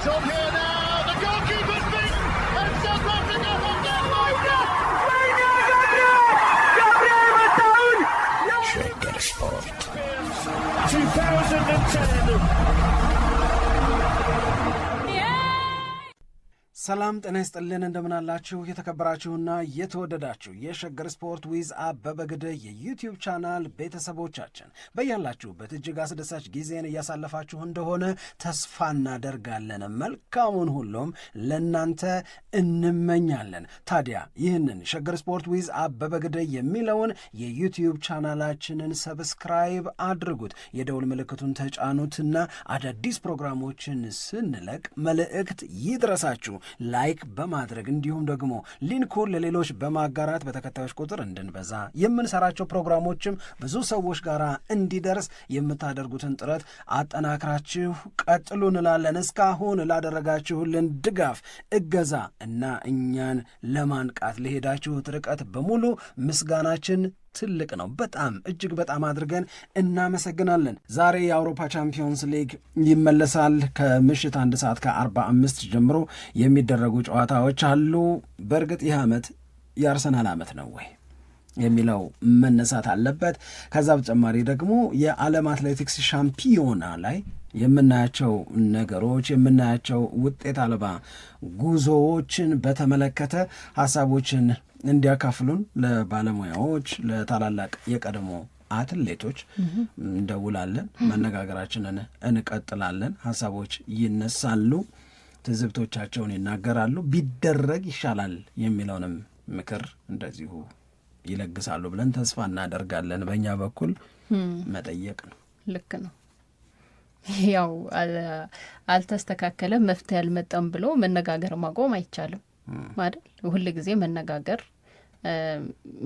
It's on here now. The goalkeeper's beaten, and South Africa have done Shagger Sport 2010. ሰላም ጤና ይስጥልን እንደምናላችሁ የተከበራችሁና የተወደዳችሁ የሸገር ስፖርት ዊዝ አበበ ግደይ የዩቲዩብ ቻናል ቤተሰቦቻችን በያላችሁበት እጅግ አስደሳች ጊዜን እያሳለፋችሁ እንደሆነ ተስፋ እናደርጋለን። መልካሙን ሁሉም ለናንተ እንመኛለን። ታዲያ ይህንን ሸገር ስፖርት ዊዝ አበበ ግደይ የሚለውን የዩቲዩብ ቻናላችንን ሰብስክራይብ አድርጉት፣ የደውል ምልክቱን ተጫኑትና አዳዲስ ፕሮግራሞችን ስንለቅ መልእክት ይድረሳችሁ። ላይክ በማድረግ እንዲሁም ደግሞ ሊንኩን ለሌሎች በማጋራት በተከታዮች ቁጥር እንድንበዛ የምንሰራቸው ፕሮግራሞችም ብዙ ሰዎች ጋር እንዲደርስ የምታደርጉትን ጥረት አጠናክራችሁ ቀጥሉ እንላለን። እስካሁን ላደረጋችሁልን ድጋፍ፣ እገዛ እና እኛን ለማንቃት ለሄዳችሁት ርቀት በሙሉ ምስጋናችን ትልቅ ነው። በጣም እጅግ በጣም አድርገን እናመሰግናለን። ዛሬ የአውሮፓ ቻምፒዮንስ ሊግ ይመለሳል። ከምሽት 1:45 ጀምሮ የሚደረጉ ጨዋታዎች አሉ። በእርግጥ ይህ ዓመት የአርሰናል ዓመት ነው ወይ የሚለው መነሳት አለበት። ከዛ በተጨማሪ ደግሞ የዓለም አትሌቲክስ ሻምፒዮና ላይ የምናያቸው ነገሮች የምናያቸው ውጤት አልባ ጉዞዎችን በተመለከተ ሀሳቦችን እንዲያካፍሉን ለባለሙያዎች ለታላላቅ የቀድሞ አትሌቶች እንደውላለን። መነጋገራችንን እንቀጥላለን። ሀሳቦች ይነሳሉ፣ ትዝብቶቻቸውን ይናገራሉ፣ ቢደረግ ይሻላል የሚለውንም ምክር እንደዚሁ ይለግሳሉ ብለን ተስፋ እናደርጋለን። በእኛ በኩል መጠየቅ ነው። ልክ ነው። ያው አልተስተካከለም መፍትሄ አልመጣም ብሎ መነጋገር ማቆም አይቻልም ማለት ሁል ጊዜ መነጋገር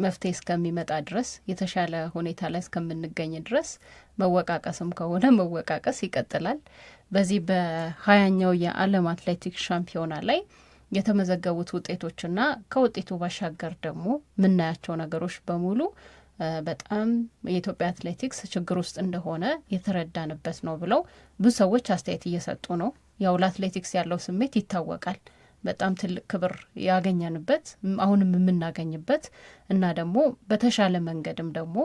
መፍትሄ እስከሚመጣ ድረስ የተሻለ ሁኔታ ላይ እስከምንገኝ ድረስ መወቃቀስም ከሆነ መወቃቀስ ይቀጥላል። በዚህ በ20ኛው የዓለም አትሌቲክስ ሻምፒዮና ላይ የተመዘገቡት ውጤቶችና ከውጤቱ ባሻገር ደግሞ ምናያቸው ነገሮች በሙሉ በጣም የኢትዮጵያ አትሌቲክስ ችግር ውስጥ እንደሆነ የተረዳንበት ነው ብለው ብዙ ሰዎች አስተያየት እየሰጡ ነው። ያው ለአትሌቲክስ ያለው ስሜት ይታወቃል። በጣም ትልቅ ክብር ያገኘንበት አሁንም የምናገኝበት እና ደግሞ በተሻለ መንገድም ደግሞ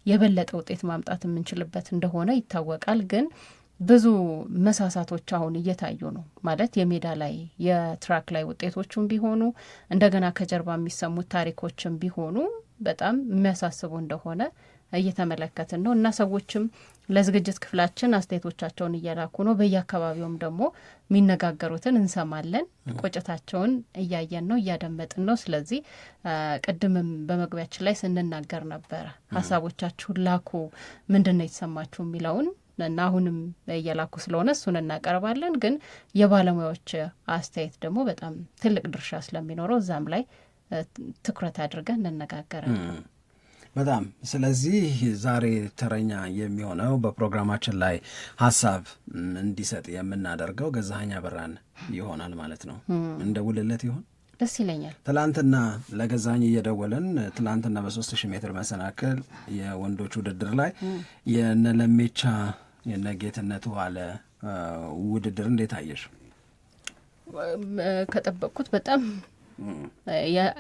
የበለጠ ውጤት ማምጣት የምንችልበት እንደሆነ ይታወቃል። ግን ብዙ መሳሳቶች አሁን እየታዩ ነው ማለት የሜዳ ላይ የትራክ ላይ ውጤቶቹም ቢሆኑ እንደገና ከጀርባ የሚሰሙት ታሪኮችም ቢሆኑ በጣም የሚያሳስቡ እንደሆነ እየተመለከትን ነው እና ሰዎችም ለዝግጅት ክፍላችን አስተያየቶቻቸውን እየላኩ ነው። በየአካባቢውም ደግሞ የሚነጋገሩትን እንሰማለን። ቁጭታቸውን እያየን ነው፣ እያደመጥን ነው። ስለዚህ ቅድምም በመግቢያችን ላይ ስንናገር ነበረ ሀሳቦቻችሁን ላኩ፣ ምንድን ነው የተሰማችሁ የሚለውን እና አሁንም እየላኩ ስለሆነ እሱን እናቀርባለን። ግን የባለሙያዎች አስተያየት ደግሞ በጣም ትልቅ ድርሻ ስለሚኖረው እዛም ላይ ትኩረት አድርገን እንነጋገራለን። በጣም ስለዚህ ዛሬ ተረኛ የሚሆነው በፕሮግራማችን ላይ ሀሳብ እንዲሰጥ የምናደርገው ገዛኸኝ አበራን ይሆናል ማለት ነው። እንደውልለት ይሆን? ደስ ይለኛል። ትላንትና ለገዛኸኝ እየደወለን ትላንትና በ3000 ሜትር መሰናክል የወንዶች ውድድር ላይ የነለሜቻ የነጌትነቱ አለ ውድድር እንዴት አየሽ? ከጠበቅኩት በጣም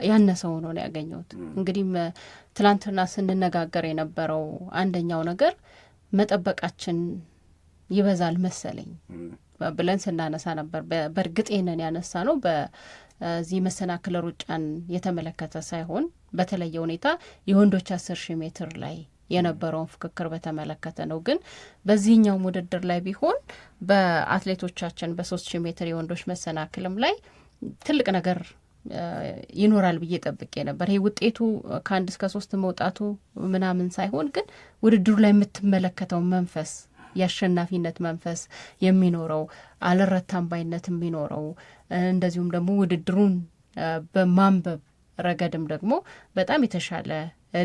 ያነሰው ነው ያገኘሁት። እንግዲህ ትላንትና ስንነጋገር የነበረው አንደኛው ነገር መጠበቃችን ይበዛል መሰለኝ ብለን ስናነሳ ነበር። በእርግጥ ይህንን ያነሳ ነው በዚህ መሰናክል ሩጫን የተመለከተ ሳይሆን በተለየ ሁኔታ የወንዶች 10,000 ሜትር ላይ የነበረውን ፍክክር በተመለከተ ነው። ግን በዚህኛው ውድድር ላይ ቢሆን በአትሌቶቻችን በ3000 ሜትር የወንዶች መሰናክልም ላይ ትልቅ ነገር ይኖራል ብዬ ጠብቄ ነበር። ይሄ ውጤቱ ከ1 እስከ 3 መውጣቱ ምናምን ሳይሆን ግን ውድድሩ ላይ የምትመለከተው መንፈስ የአሸናፊነት መንፈስ የሚኖረው አልረታም ባይነት የሚኖረው እንደዚሁም ደግሞ ውድድሩን በማንበብ ረገድም ደግሞ በጣም የተሻለ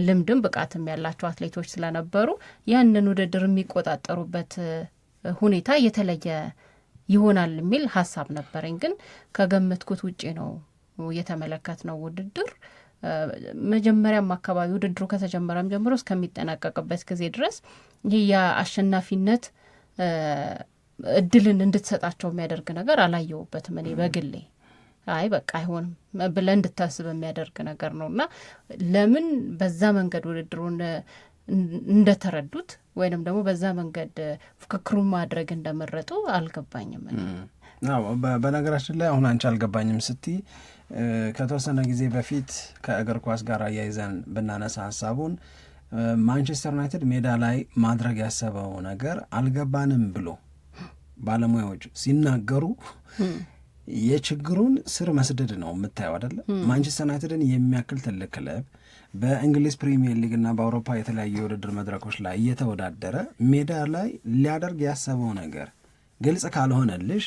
ልምድም ብቃትም ያላቸው አትሌቶች ስለነበሩ ያንን ውድድር የሚቆጣጠሩበት ሁኔታ የተለየ ይሆናል የሚል ሀሳብ ነበረኝ። ግን ከገመትኩት ውጪ ነው የተመለከትነው ውድድር። መጀመሪያም አካባቢ ውድድሩ ከተጀመረም ጀምሮ እስከሚጠናቀቅበት ጊዜ ድረስ ይህ የአሸናፊነት እድልን እንድትሰጣቸው የሚያደርግ ነገር አላየሁበትም እኔ በግሌ። አይ በቃ አይሆንም ብለህ እንድታስብ የሚያደርግ ነገር ነው እና ለምን በዛ መንገድ ውድድሩን እንደተረዱት ወይንም ደግሞ በዛ መንገድ ፍክክሩን ማድረግ እንደመረጡ አልገባኝም። በነገራችን ላይ አሁን አንቺ አልገባኝም ስትይ ከተወሰነ ጊዜ በፊት ከእግር ኳስ ጋር አያይዘን ብናነሳ ሀሳቡን ማንቸስተር ዩናይትድ ሜዳ ላይ ማድረግ ያሰበው ነገር አልገባንም ብሎ ባለሙያዎች ሲናገሩ የችግሩን ስር መስደድ ነው የምታየው አይደለም። ማንቸስተር ዩናይትድን የሚያክል ትልቅ ክለብ በእንግሊዝ ፕሪሚየር ሊግ እና በአውሮፓ የተለያዩ የውድድር መድረኮች ላይ እየተወዳደረ ሜዳ ላይ ሊያደርግ ያሰበው ነገር ግልጽ ካልሆነልሽ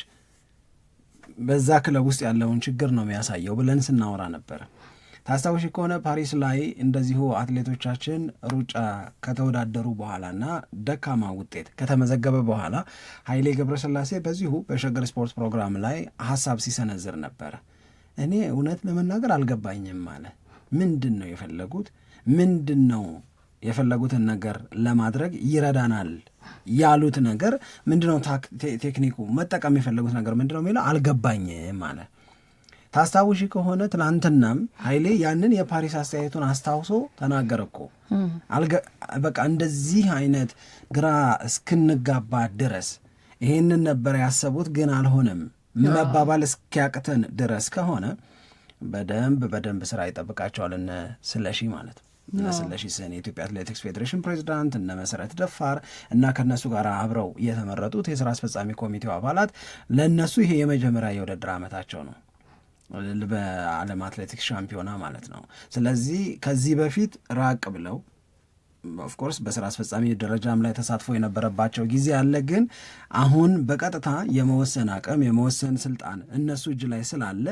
በዛ ክለብ ውስጥ ያለውን ችግር ነው የሚያሳየው ብለን ስናወራ ነበረ። ታስታውሽ ከሆነ ፓሪስ ላይ እንደዚሁ አትሌቶቻችን ሩጫ ከተወዳደሩ በኋላና ደካማ ውጤት ከተመዘገበ በኋላ ኃይሌ ገብረስላሴ በዚሁ በሸገር ስፖርት ፕሮግራም ላይ ሀሳብ ሲሰነዝር ነበረ። እኔ እውነት ለመናገር አልገባኝም ማለት ምንድን ነው የፈለጉት? ምንድን ነው የፈለጉትን ነገር ለማድረግ ይረዳናል ያሉት ነገር ምንድነው? ቴክኒኩ መጠቀም የፈለጉት ነገር ምንድነው የሚለው አልገባኝም ማለት። ታስታውሺ ከሆነ ትናንትናም ኃይሌ ያንን የፓሪስ አስተያየቱን አስታውሶ ተናገረ እኮ። በቃ እንደዚህ አይነት ግራ እስክንጋባ ድረስ ይሄንን ነበር ያሰቡት ግን አልሆነም መባባል እስኪያቅተን ድረስ ከሆነ በደንብ ስራ ይጠብቃቸዋል እነ ስለሺ ማለት ነው። እነ ስለሺ ስህን የኢትዮጵያ አትሌቲክስ ፌዴሬሽን ፕሬዚዳንት፣ እነ መሰረት ደፋር እና ከነሱ ጋር አብረው የተመረጡት የስራ አስፈጻሚ ኮሚቴው አባላት ለእነሱ ይሄ የመጀመሪያ የውድድር ዓመታቸው ነው በዓለም አትሌቲክስ ሻምፒዮና ማለት ነው። ስለዚህ ከዚህ በፊት ራቅ ብለው ኦፍኮርስ በስራ አስፈጻሚ ደረጃም ላይ ተሳትፎ የነበረባቸው ጊዜ አለ። ግን አሁን በቀጥታ የመወሰን አቅም የመወሰን ስልጣን እነሱ እጅ ላይ ስላለ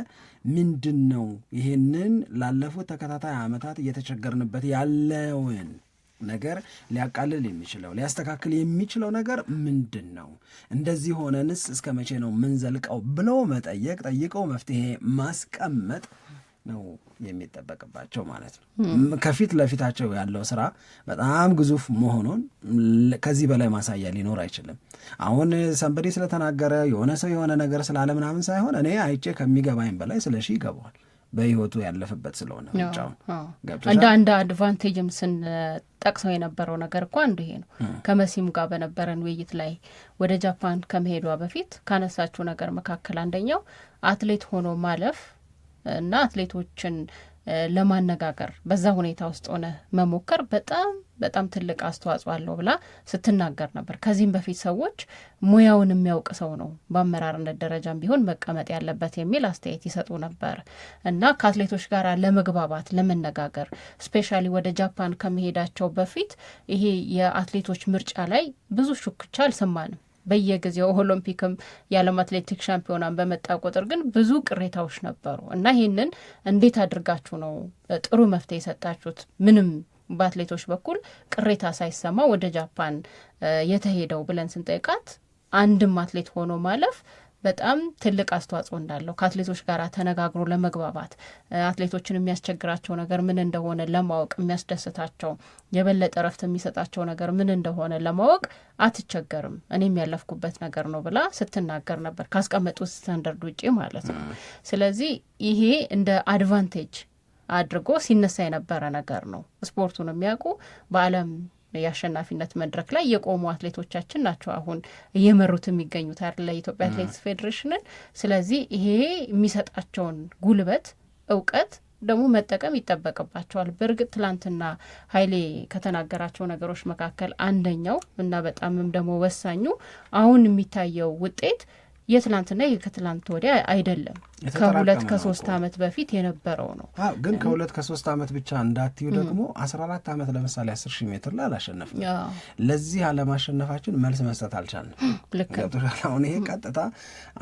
ምንድን ነው ይህንን ላለፉት ተከታታይ ዓመታት እየተቸገርንበት ያለውን ነገር ሊያቃልል የሚችለው ሊያስተካክል የሚችለው ነገር ምንድን ነው? እንደዚህ ሆነንስ እስከ መቼ ነው ምንዘልቀው ብሎ መጠየቅ፣ ጠይቀው መፍትሄ ማስቀመጥ ነው የሚጠበቅባቸው ማለት ነው። ከፊት ለፊታቸው ያለው ስራ በጣም ግዙፍ መሆኑን ከዚህ በላይ ማሳያ ሊኖር አይችልም። አሁን ሰንበዴ ስለተናገረ የሆነ ሰው የሆነ ነገር ስላለ ምናምን ሳይሆን እኔ አይቼ ከሚገባኝ በላይ ስለሺ ይገባዋል በህይወቱ ያለፈበት ስለሆነ ብቻውን እንደ አንድ አድቫንቴጅም ስንጠቅሰው የነበረው ነገር እኮ አንዱ ይሄ ነው። ከመሲም ጋር በነበረን ውይይት ላይ ወደ ጃፓን ከመሄዷ በፊት ካነሳችው ነገር መካከል አንደኛው አትሌት ሆኖ ማለፍ እና አትሌቶችን ለማነጋገር በዛ ሁኔታ ውስጥ ሆነ መሞከር በጣም ትልቅ አስተዋጽኦ አለው ብላ ስትናገር ነበር። ከዚህም በፊት ሰዎች ሙያውን የሚያውቅ ሰው ነው በአመራርነት ደረጃም ቢሆን መቀመጥ ያለበት የሚል አስተያየት ይሰጡ ነበር እና ከአትሌቶች ጋር ለመግባባት ለመነጋገር ስፔሻሊ ወደ ጃፓን ከመሄዳቸው በፊት ይሄ የአትሌቶች ምርጫ ላይ ብዙ ሹክቻ አልሰማንም። በየጊዜው ኦሎምፒክም የዓለም አትሌቲክስ ሻምፒዮናን በመጣ ቁጥር ግን ብዙ ቅሬታዎች ነበሩ እና ይህንን እንዴት አድርጋችሁ ነው ጥሩ መፍትሄ የሰጣችሁት? ምንም በአትሌቶች በኩል ቅሬታ ሳይሰማ ወደ ጃፓን የተሄደው ብለን ስንጠይቃት አንድም አትሌት ሆኖ ማለፍ በጣም ትልቅ አስተዋጽኦ እንዳለው ከአትሌቶች ጋር ተነጋግሮ ለመግባባት አትሌቶችን የሚያስቸግራቸው ነገር ምን እንደሆነ ለማወቅ የሚያስደስታቸው የበለጠ ረፍት የሚሰጣቸው ነገር ምን እንደሆነ ለማወቅ አትቸገርም፣ እኔም ያለፍኩበት ነገር ነው ብላ ስትናገር ነበር። ካስቀመጡት ስታንዳርድ ውጪ ማለት ነው። ስለዚህ ይሄ እንደ አድቫንቴጅ አድርጎ ሲነሳ የነበረ ነገር ነው። ስፖርቱን የሚያውቁ በዓለም የአሸናፊነት መድረክ ላይ የቆሙ አትሌቶቻችን ናቸው አሁን እየመሩት የሚገኙት አይደለ የኢትዮጵያ አትሌቲክስ ፌዴሬሽንን። ስለዚህ ይሄ የሚሰጣቸውን ጉልበት እውቀት ደግሞ መጠቀም ይጠበቅባቸዋል። በእርግጥ ትላንትና ኃይሌ ከተናገራቸው ነገሮች መካከል አንደኛው እና በጣምም ደግሞ ወሳኙ አሁን የሚታየው ውጤት የትላንትና ከትላንት ወዲያ አይደለም፣ ከ2-3 ዓመት በፊት የነበረው ነው። ግን ከ2-3 ዓመት ብቻ እንዳትዩ ደግሞ 14 ዓመት ለምሳሌ 10,000 ሜትር ላይ አላሸነፍም። ለዚህ አለማሸነፋችን መልስ መስጠት አልቻልንም። አሁን ይሄ ቀጥታ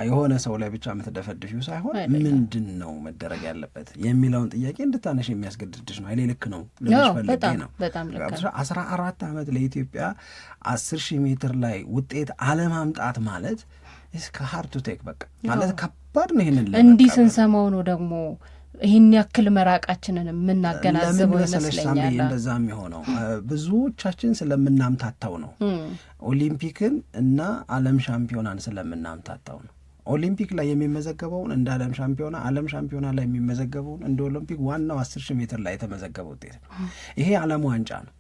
የሆነ ሰው ላይ ብቻ የምትደፈድፊው ሳይሆን ምንድን ነው መደረግ ያለበት የሚለውን ጥያቄ እንድታነሽ የሚያስገድድሽ ነው። አይኔ ልክ ነው ልጅ ፈልጌ ነው። 14 ዓመት ለኢትዮጵያ 10,000 ሜትር ላይ ውጤት አለማምጣት ማለት እስከ ሃርድ ቱ ቴክ በቃ ማለት ከባድ ነው። ይሄንን እንዲህ ስንሰማው ነው ደግሞ ይህን ያክል መራቃችንን የምናገናዘበው ይመስለኛል። እንደዛ የሚሆነው ብዙዎቻችን ስለምናምታታው ነው። ኦሊምፒክን እና ዓለም ሻምፒዮናን ስለምናምታታው ነው። ኦሊምፒክ ላይ የሚመዘገበውን እንደ ዓለም ሻምፒዮና ላይ የሚመዘገበውን እንደ ኦሊምፒክ ዋናው 10,000 ሜትር ላይ የተመዘገበ ውጤት ነው። ይሄ ዓለም ዋንጫ ነው፣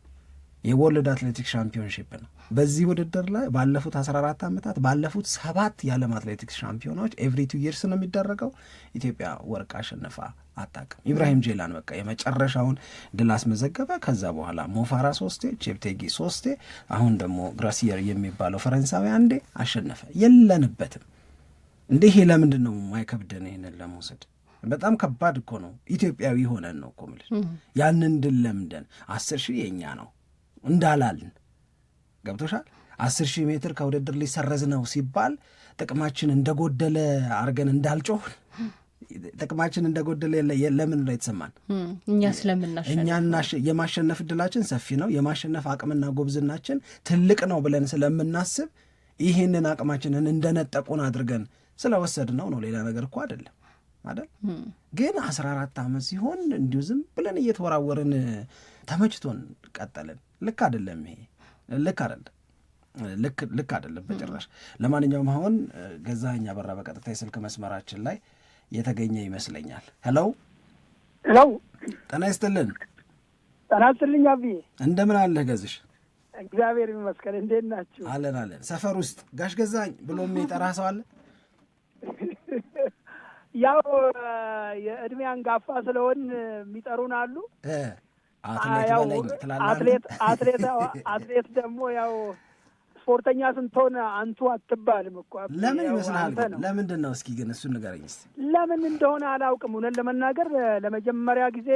የወርልድ አትሌቲክስ ሻምፒዮንሺፕ ነው። በዚህ ውድድር ላይ ባለፉት 14 ዓመታት ባለፉት 7 የዓለም አትሌቲክስ ሻምፒዮናዎች ኤቭሪ 2 years ነው የሚደረገው። ኢትዮጵያ ወርቅ አሸንፋ አታውቅም። ኢብራሂም ጄላን በቃ የመጨረሻውን ድል አስመዘገበ። ከዛ በኋላ ሞፋራ 3፣ ቼፕቴጊ 3፣ አሁን ደግሞ ግራሲየር የሚባለው ፈረንሳዊ አንዴ አሸነፈ። የለንበትም እንዴ? ይሄ ለምንድን ነው ማይከብደን? ይሄንን ለመውሰድ በጣም ከባድ እኮ ነው። ኢትዮጵያዊ ሆነን ነው እኮ የምልሽ ያንን ድል ለምደን 10,000 የኛ ነው እንዳላልን ገብቶሻል። 10,000 ሜትር ከውድድር ሊሰረዝ ነው ሲባል ጥቅማችን እንደጎደለ አርገን እንዳልጮህ ጥቅማችን እንደጎደለ ለምን ነው የተሰማን? እኛ ስለምናሸንፍ የማሸነፍ እድላችን ሰፊ ነው፣ የማሸነፍ አቅምና ጎብዝናችን ትልቅ ነው ብለን ስለምናስብ ይህንን አቅማችንን እንደነጠቁን አድርገን ስለወሰድ ነው። ሌላ ነገር እኮ አይደለም አይደል? ግን 14 ዓመት ሲሆን እንዲሁ ዝም ብለን እየተወራወርን ተመችቶን ቀጠልን። ልክ አይደለም። ይሄ ልክ አይደለም በጭራሽ። ለማንኛውም አሁን ገዛኸኝ አበራ በቀጥታ የስልክ መስመራችን ላይ የተገኘ ይመስለኛል። ሄሎ፣ ጤና ይስጥልን። ጤና ይስጥልኝ አብዬ፣ እንደምን አለህ ገዝሽ? እግዚአብሔር ይመስገን። እንዴት ናችሁ? አለን። ሰፈር ውስጥ ጋሽ ገዛኸኝ ብሎ የሚጠራ ሰው አለ? ያው የእድሜ አንጋፋ ስለሆን የሚጠሩን አሉ። አትሌት ደግሞ ያው ስፖርተኛ ስንትሆን አንቱ አትባልም እኮ። ለምን ይመስልሃል? ለምንድን ነው? እስኪ ግን እሱን ንገረኝ እስኪ። ለምን እንደሆነ አላውቅም። እውነት ለመናገር ለመጀመሪያ ጊዜ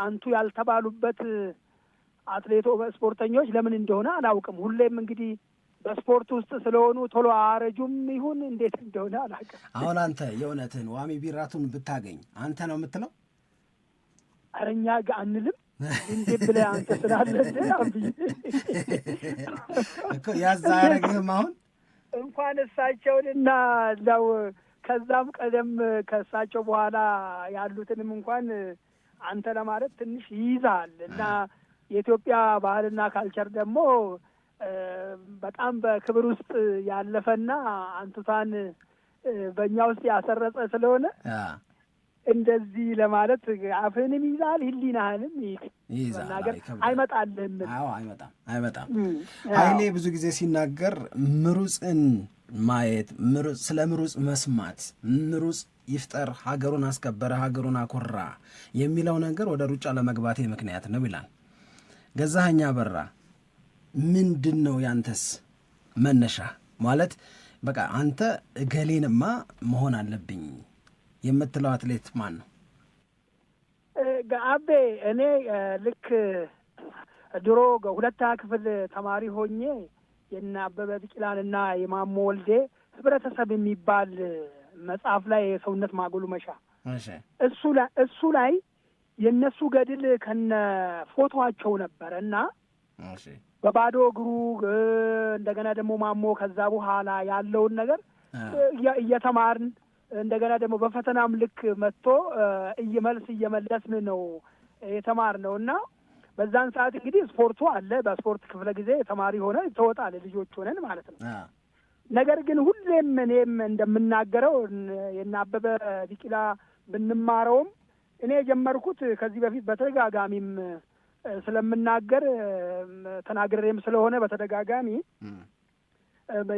አንቱ ያልተባሉበት ስፖርተኞች ለምን እንደሆነ አላውቅም። ሁሌም እንግዲህ በስፖርት ውስጥ ስለሆኑ ቶሎ አረጁም ይሁን እንዴት እንደሆነ አላውቅም። አሁን አንተ የእውነትህን ዋሚ ቢራቱን ብታገኝ አንተ ነው የምትለው? ኧረ እኛ አንልም እንዴ ብለህ አንተ ስላለህ እኮ ያዝ አያደርግህም። አሁን እንኳን እሳቸውንና እዛው ከዛም ቀደም ከእሳቸው በኋላ ያሉትንም እንኳን አንተ ለማለት ትንሽ ይይዛል እና የኢትዮጵያ ባህልና ካልቸር ደግሞ በጣም በክብር ውስጥ ያለፈና አንቱታን በእኛ ውስጥ ያሰረጸ ስለሆነ እንደዚህ ለማለት አፍህንም ይዛል ሕሊናህንም ይይዛል። አይመጣልህም። አይመጣም። ኃይሌ ብዙ ጊዜ ሲናገር ምሩጽን ማየት፣ ስለ ምሩጽ መስማት፣ ምሩጽ ይፍጠር ሀገሩን አስከበረ ሀገሩን አኮራ የሚለው ነገር ወደ ሩጫ ለመግባቴ ምክንያት ነው ይላል። ገዛኸኝ አበራ ምንድን ነው ያንተስ መነሻ? ማለት በቃ አንተ እገሌንማ መሆን አለብኝ የምትለው አትሌት ማን ነው? አቤ እኔ ልክ ድሮ 2ኛ ክፍል ተማሪ ሆኜ የእነ አበበ ቢቂላንና የማሞ ወልዴ ህብረተሰብ የሚባል መጽሐፍ ላይ የሰውነት ማጎልመሻ እሱ ላይ የእነሱ ገድል ከነ ፎቶዋቸው ነበረ እና በባዶ እግሩ እንደገና ደግሞ ማሞ ከዛ በኋላ ያለውን ነገር እየተማርን እንደገና ደግሞ በፈተናም ልክ መጥቶ መልስ እየመለስን ነው የተማርነው እና በዛን ሰዓት እንግዲህ ስፖርቱ አለ። በስፖርት ክፍለ ጊዜ ተማሪ ሆነ ተወጣለ ልጆች ሆነን ማለት ነው። ነገር ግን ሁሌም እኔም እንደምናገረው የእነ አበበ ቢቂላ ብንማረውም እኔ የጀመርኩት ከዚህ በፊት በተደጋጋሚም ስለምናገር ተናግሬም ስለሆነ በተደጋጋሚ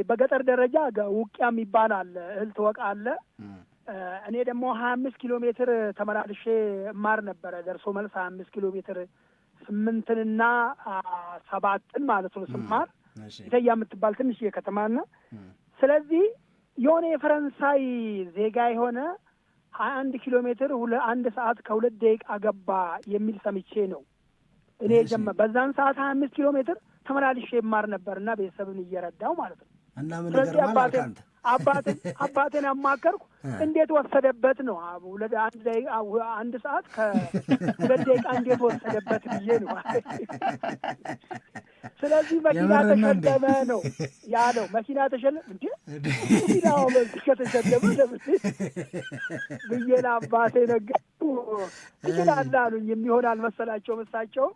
በገጠር ደረጃ ውቂያ የሚባል አለ፣ እህል ትወቃለህ። እኔ ደግሞ 25 ኪሎ ሜትር ተመላልሼ እማር ነበረ። ደርሶ መልስ 25 ኪሎ ሜትር 8ና 7 ማለት ነው ስማር ኢተያ የምትባል ትንሽ ከተማና ስለዚህ የሆነ የፈረንሳይ ዜጋ የሆነ 21 ኪሎ ሜትር 1 ሰዓት ከ2 ደቂቃ ገባ የሚል ሰምቼ ነው እኔ በዛን ሰዓት 25 ኪሎ ሜትር ተመላልሼ እማር ነበርና ቤተሰብን እየረዳው ማለት ነው። እና ምን ይገርማል አባቴን አማከርኩ። እንዴት ወሰደበት ነው አንድ ሰዓት ከ2 ደቂቃ እንዴት ወሰደበት ብዬ ነው። ስለዚህ መኪና ተሸለመ ነው ያለው። መኪና ተሸለመ እንዴ መኪናው በዚህ ከተሸለመ ለምን ብዬ ለአባቴ ነገርኩ። ትችላለህ አሉኝ። የሚሆን አልመሰላቸውም እሳቸው።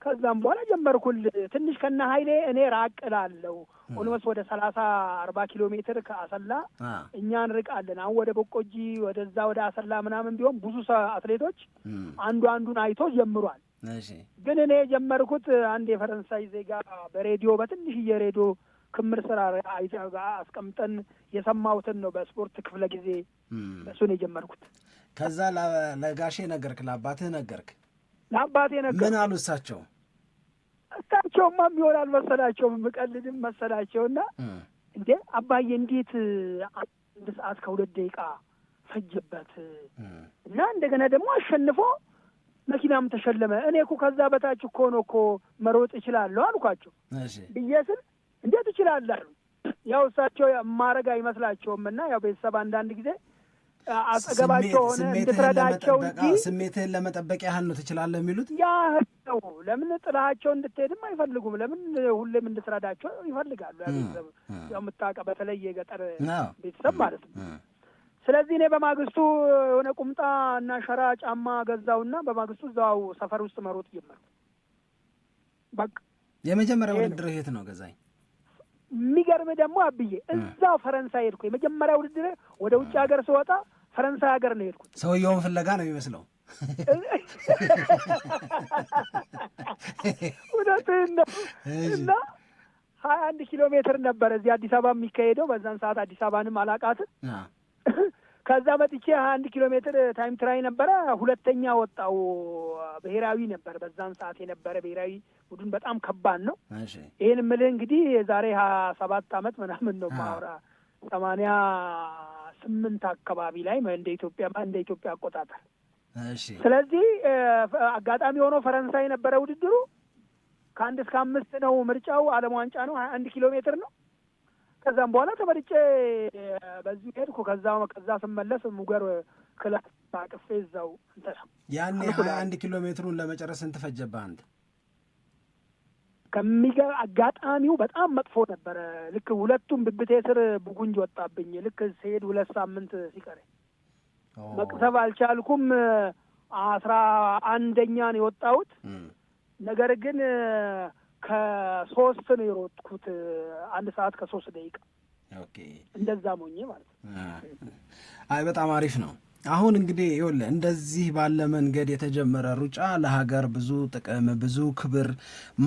ከዛም በኋላ ጀመርኩል ትንሽ ከነ ኃይሌ እኔ ራቅ እላለሁ። ኦልሞስት ወደ 30-40 ኪሎ ሜትር ከአሰላ እኛ እንርቃለን። አሁን ወደ በቆጂ ወደዛ ወደ አሰላ ምናምን ቢሆን ብዙ አትሌቶች አንዱን አይቶ ጀምሯል። ግን እኔ የጀመርኩት አንድ የፈረንሳይ ዜጋ በሬዲዮ በትንሽዬ ሬዲዮ ክምር ስራ አስቀምጠን የሰማሁትን ነው። በስፖርት ክፍለ ጊዜ እሱን የጀመርኩት። ከዛ ለጋሼ ነገርክ? ለአባትህ ነገርክ? ለአባቴ ነገር ምን አሉ እሳቸው? እሳቸውማ የሚሆን አልመሰላቸውም፣ የምቀልድም መሰላቸውና እንዴ አባዬ እንዴት 1 ሰዓት ከ2 ደቂቃ ፈጀበት እና እንደገና ደግሞ አሸንፎ መኪናም ተሸለመ። እኔ እኮ ከዛ በታች እኮ ነው እኮ መሮጥ እችላለሁ አልኳቸው። ብዬ ስል እንዴት እችላለሁ? ያው እሳቸው ማረግ አይመስላቸውም እና ያው ቤተሰብ አንዳንድ ጊዜ አጠገባቸው ሆነ እንድትረዳቸው እንጂ ስሜትህን ለመጠበቅ ያህል ነው ትችላለህ የሚሉት። ያህል ነው። ለምን ጥላቸው እንድትሄድም አይፈልጉም። ለምን ሁሌም እንድትረዳቸው ይፈልጋሉ። ቤተሰብ ያው የምታውቀው በተለይ የገጠር ቤተሰብ ማለት ነው። ስለዚህ እኔ በማግስቱ የሆነ ቁምጣ እና ሸራ ጫማ ገዛውና በማግስቱ እዛው ሰፈር ውስጥ መሮጥ ጀመርኩ። በቃ የመጀመሪያ ውድድር የት ነው ገዛኝ? የሚገርም ደግሞ አብዬ እዛው ፈረንሳይ ሄድኩ። የመጀመሪያ ውድድር ወደ ውጭ ሀገር ስወጣ ፈረንሳይ ሀገር ነው ሄድኩት። ሰውየውን ፍለጋ ነው የሚመስለው። እውነትህን ነው። እና 21 ኪሎ ሜትር ነበረ እዚህ አዲስ አበባ የሚካሄደው። በዛን ሰዓት አዲስ አበባንም አላቃትም። ከዛ መጥቼ 21 ኪሎ ሜትር ታይም ትራይ ነበረ። 2ኛ ወጣው። ብሔራዊ ነበር በዛን ሰዓት የነበረ ብሔራዊ ቡድን በጣም ከባድ ነው። ይህን የምልህ እንግዲህ የዛሬ 27 ዓመት ምናምን ነው ማውራ 88 አካባቢ ላይ እንደ ኢትዮጵያ አቆጣጠር። ስለዚህ አጋጣሚ ሆኖ ፈረንሳይ ነበረ ውድድሩ። ከ1 እስከ 5 ነው ምርጫው። ዓለም ዋንጫ ነው። 21 ኪሎ ሜትር ነው። ከዛም በኋላ ተመርጬ በዚሁ ሄድኩ። ከዛ ስመለስ ሙገር ክላስ አቅፌ እዛው ያኔ 21 ኪሎ ሜትሩን ለመጨረስ ስንት ፈጀብህ አንተ? አጋጣሚው በጣም መጥፎ ነበረ። ልክ ሁለቱም ብብቴ ስር ቡጉንጅ ወጣብኝ። ልክ ስሄድ 2 ሳምንት ሲቀረኝ መቅሰብ አልቻልኩም። 11ኛ ነው የወጣሁት። ነገር ግን ከ3 ነው የሮጥኩት። 1 ሰዓት ከ3 ደቂቃ እንደዛ ሞኜ ማለት ነው። አይ በጣም አሪፍ ነው። አሁን እንግዲህ ይኸውልህ እንደዚህ ባለ መንገድ የተጀመረ ሩጫ ለሀገር ብዙ ጥቅም ብዙ ክብር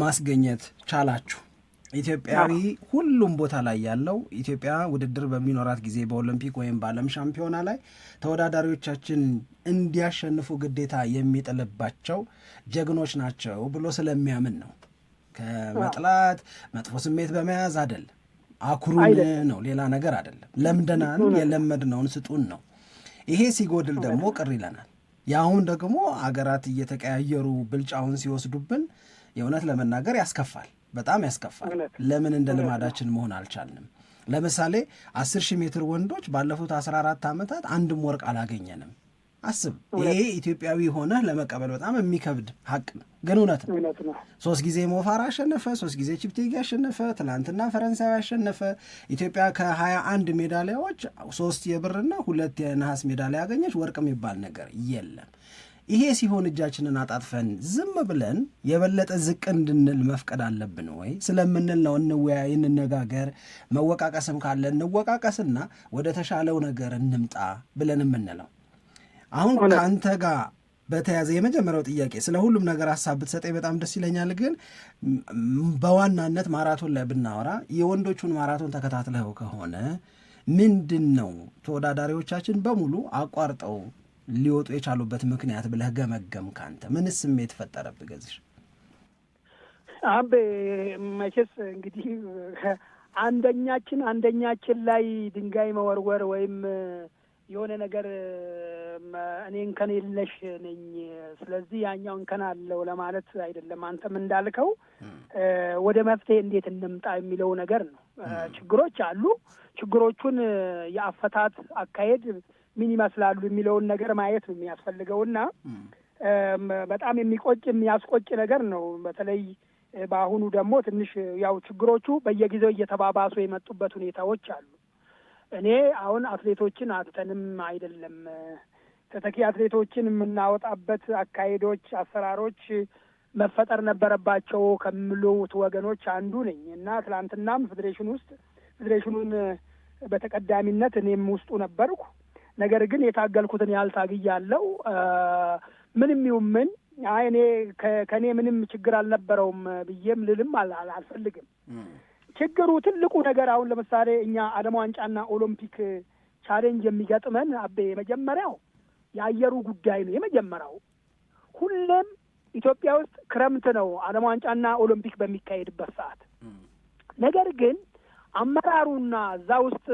ማስገኘት ቻላችሁ። ኢትዮጵያዊ ሁሉም ቦታ ላይ ያለው ኢትዮጵያ ውድድር በሚኖራት ጊዜ በኦሎምፒክ ወይም በዓለም ሻምፒዮና ላይ ተወዳዳሪዎቻችን እንዲያሸንፉ ግዴታ የሚጥልባቸው ጀግኖች ናቸው ብሎ ስለሚያምን ነው። ከመጥላት መጥፎ ስሜት በመያዝ አይደለም። አኩሩን ነው፣ ሌላ ነገር አይደለም። ለምደናል፣ የለመድነውን ስጡን ነው። ይሄ ሲጎድል ደግሞ ቅር ይለናል። ያሁን ደግሞ አገራት እየተቀያየሩ ብልጫውን ሲወስዱብን የእውነት ለመናገር ያስከፋል፣ በጣም ያስከፋል። ለምን እንደ ልማዳችን መሆን አልቻልንም? ለምሳሌ 10,000 ሜትር ወንዶች ባለፉት 14 ዓመታት አንድም ወርቅ አላገኘንም። አስብ። ይሄ ኢትዮጵያዊ ሆነህ ለመቀበል በጣም የሚከብድ ሀቅ ነው፣ ግን እውነት ነው። 3 ጊዜ ሞፋር አሸነፈ፣ 3 ጊዜ ቺፕቴጊ አሸነፈ፣ ትናንትና ፈረንሳዊ አሸነፈ። ኢትዮጵያ ከ21 ሜዳሊያዎች 3 የብርና 2 የነሐስ ሜዳሊያ ያገኘች፣ ወርቅ የሚባል ነገር የለም። ይሄ ሲሆን እጃችንን አጣጥፈን ዝም ብለን የበለጠ ዝቅ እንድንል መፍቀድ አለብን ወይ? ስለምንል ነው እንወያይ፣ እንነጋገር፣ መወቃቀስም ካለ እንወቃቀስና ወደ ተሻለው ነገር እንምጣ ብለን የምንለው። አሁን ከአንተ ጋር በተያዘ የመጀመሪያው ጥያቄ ስለ ሁሉም ነገር ሀሳብ ብትሰጠኝ በጣም ደስ ይለኛል። ግን በዋናነት ማራቶን ላይ ብናወራ የወንዶቹን ማራቶን ተከታትለው ከሆነ ምንድን ነው ተወዳዳሪዎቻችን በሙሉ አቋርጠው ሊወጡ የቻሉበት ምክንያት ብለህ ገመገም? ካንተ ምንስ ስሜት ፈጠረብህ ገዝሽ? አቤ መቼስ እንግዲህ አንደኛችን ላይ ድንጋይ መወርወር ወይም የሆነ ነገር እኔ እንከን የለሽ ነኝ ስለዚህ ያኛው እንከን አለው ለማለት አይደለም። አንተም እንዳልከው ወደ መፍትሄ እንዴት እንምጣ የሚለው ነገር ነው። ችግሮች አሉ። ችግሮቹን የአፈታት አካሄድ ምን ይመስላሉ የሚለውን ነገር ማየት ነው የሚያስፈልገውና በጣም የሚያስቆጭ ነገር ነው። በተለይ በአሁኑ ደግሞ ትንሽ ያው ችግሮቹ በየጊዜው እየተባባሱ የመጡበት ሁኔታዎች አሉ። እኔ አሁን አትሌቶችን አጥተንም አይደለም ተተኪ አትሌቶችን የምናወጣበት አካሄዶች፣ አሰራሮች መፈጠር ነበረባቸው ከሚሉት ወገኖች አንዱ ነኝ እና ትላንትናም ፌዴሬሽኑን በተቀዳሚነት እኔም ውስጡ ነበርኩ። ነገር ግን የታገልኩትን ያልታግያለው ምንም ይሁን ምን እኔ ከኔ ምንም ችግር አልነበረውም ብዬም ልልም አልፈልግም። ችግሩ ትልቁ ነገር አሁን ለምሳሌ እኛ ዓለም ዋንጫና ኦሎምፒክ ቻሌንጅ የሚገጥመን የመጀመሪያው የአየሩ ጉዳይ ነው። የመጀመሪያው ሁሌም ኢትዮጵያ ውስጥ ክረምት ነው ዓለም ዋንጫና ኦሎምፒክ በሚካሄድበት ሰዓት። ነገር ግን አመራሩና እዛ ውስጥ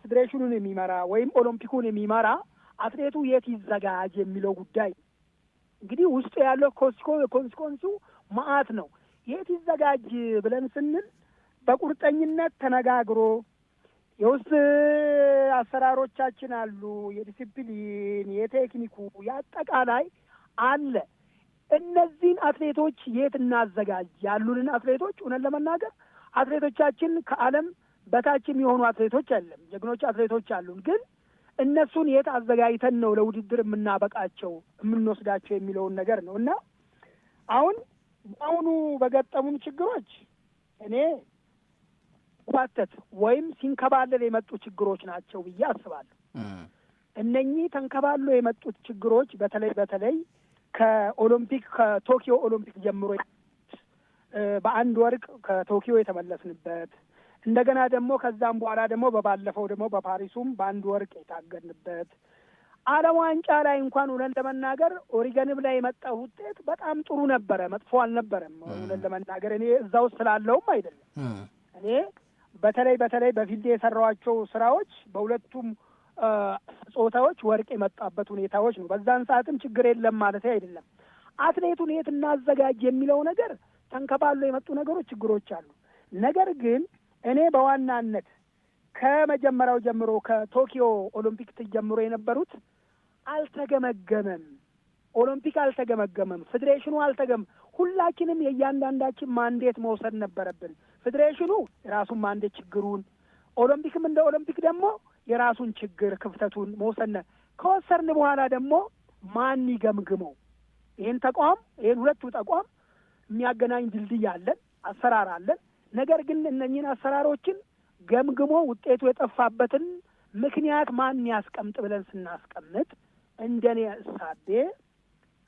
ፌዴሬሽኑን የሚመራ ወይም ኦሎምፒኩን የሚመራ አትሌቱ የት ይዘጋጅ የሚለው ጉዳይ እንግዲህ ውስጡ ያለው ኮንሲኮንሱ መዓት ነው። የት ይዘጋጅ ብለን ስንል በቁርጠኝነት ተነጋግሮ የውስጥ አሰራሮቻችን አሉ፣ የዲሲፕሊን፣ የቴክኒኩ፣ የአጠቃላይ አለ። እነዚህን አትሌቶች የት እናዘጋጅ? ያሉንን አትሌቶች እውነት ለመናገር አትሌቶቻችን ከዓለም በታች የሚሆኑ አትሌቶች አለም ጀግኖች አትሌቶች አሉን። ግን እነሱን የት አዘጋጅተን ነው ለውድድር የምናበቃቸው የምንወስዳቸው የሚለውን ነገር ነው እና አሁኑ በገጠሙን ችግሮች እኔ ኳተት ወይም ሲንከባለል የመጡ ችግሮች ናቸው ብዬ አስባለሁ። እነኚህ ተንከባሎ የመጡት ችግሮች በተለይ ከቶኪዮ ኦሎምፒክ ጀምሮ በአንድ ወርቅ ከቶኪዮ የተመለስንበት እንደገና ደግሞ ከዛም በኋላ ደግሞ በባለፈው ደግሞ በፓሪሱም በአንድ ወርቅ የታገድንበት ዓለም ዋንጫ ላይ እንኳን እውነት ለመናገር ኦሪገንም ላይ የመጣው ውጤት በጣም ጥሩ ነበረ፣ መጥፎ አልነበረም። እውነት ለመናገር እኔ እዛ ውስጥ ስላለውም አይደለም። እኔ በተለይ በፊልድ የሰራኋቸው ስራዎች በሁለቱም ጾታዎች ወርቅ የመጣበት ሁኔታዎች ነው። በዛን ሰዓትም ችግር የለም ማለት አይደለም። አትሌቱን የት እናዘጋጅ የሚለው ነገር ተንከባሎ የመጡ ነገሮች ችግሮች አሉ። ነገር ግን እኔ በዋናነት ከመጀመሪያው ጀምሮ ከቶኪዮ ኦሎምፒክ ጀምሮ የነበሩት አልተገመገመም። ኦሎምፒክ አልተገመገመም። ፌዴሬሽኑ ሁላችንም የእያንዳንዳችን ማንዴት መውሰድ ነበረብን። ፌዴሬሽኑ የራሱን ማንዴት ችግሩን፣ ኦሎምፒክም እንደ ኦሎምፒክ ደግሞ የራሱን ችግር ክፍተቱን መውሰድ ከወሰድን በኋላ ደግሞ ማን ይገምግመው? ይህን ሁለቱ ተቋም የሚያገናኝ ድልድይ አለን፣ አሰራር አለን። ነገር ግን እነኚህን አሰራሮችን ገምግሞ ውጤቱ የጠፋበትን ምክንያት ማን ያስቀምጥ ብለን ስናስቀምጥ እንደኔ እሳቤ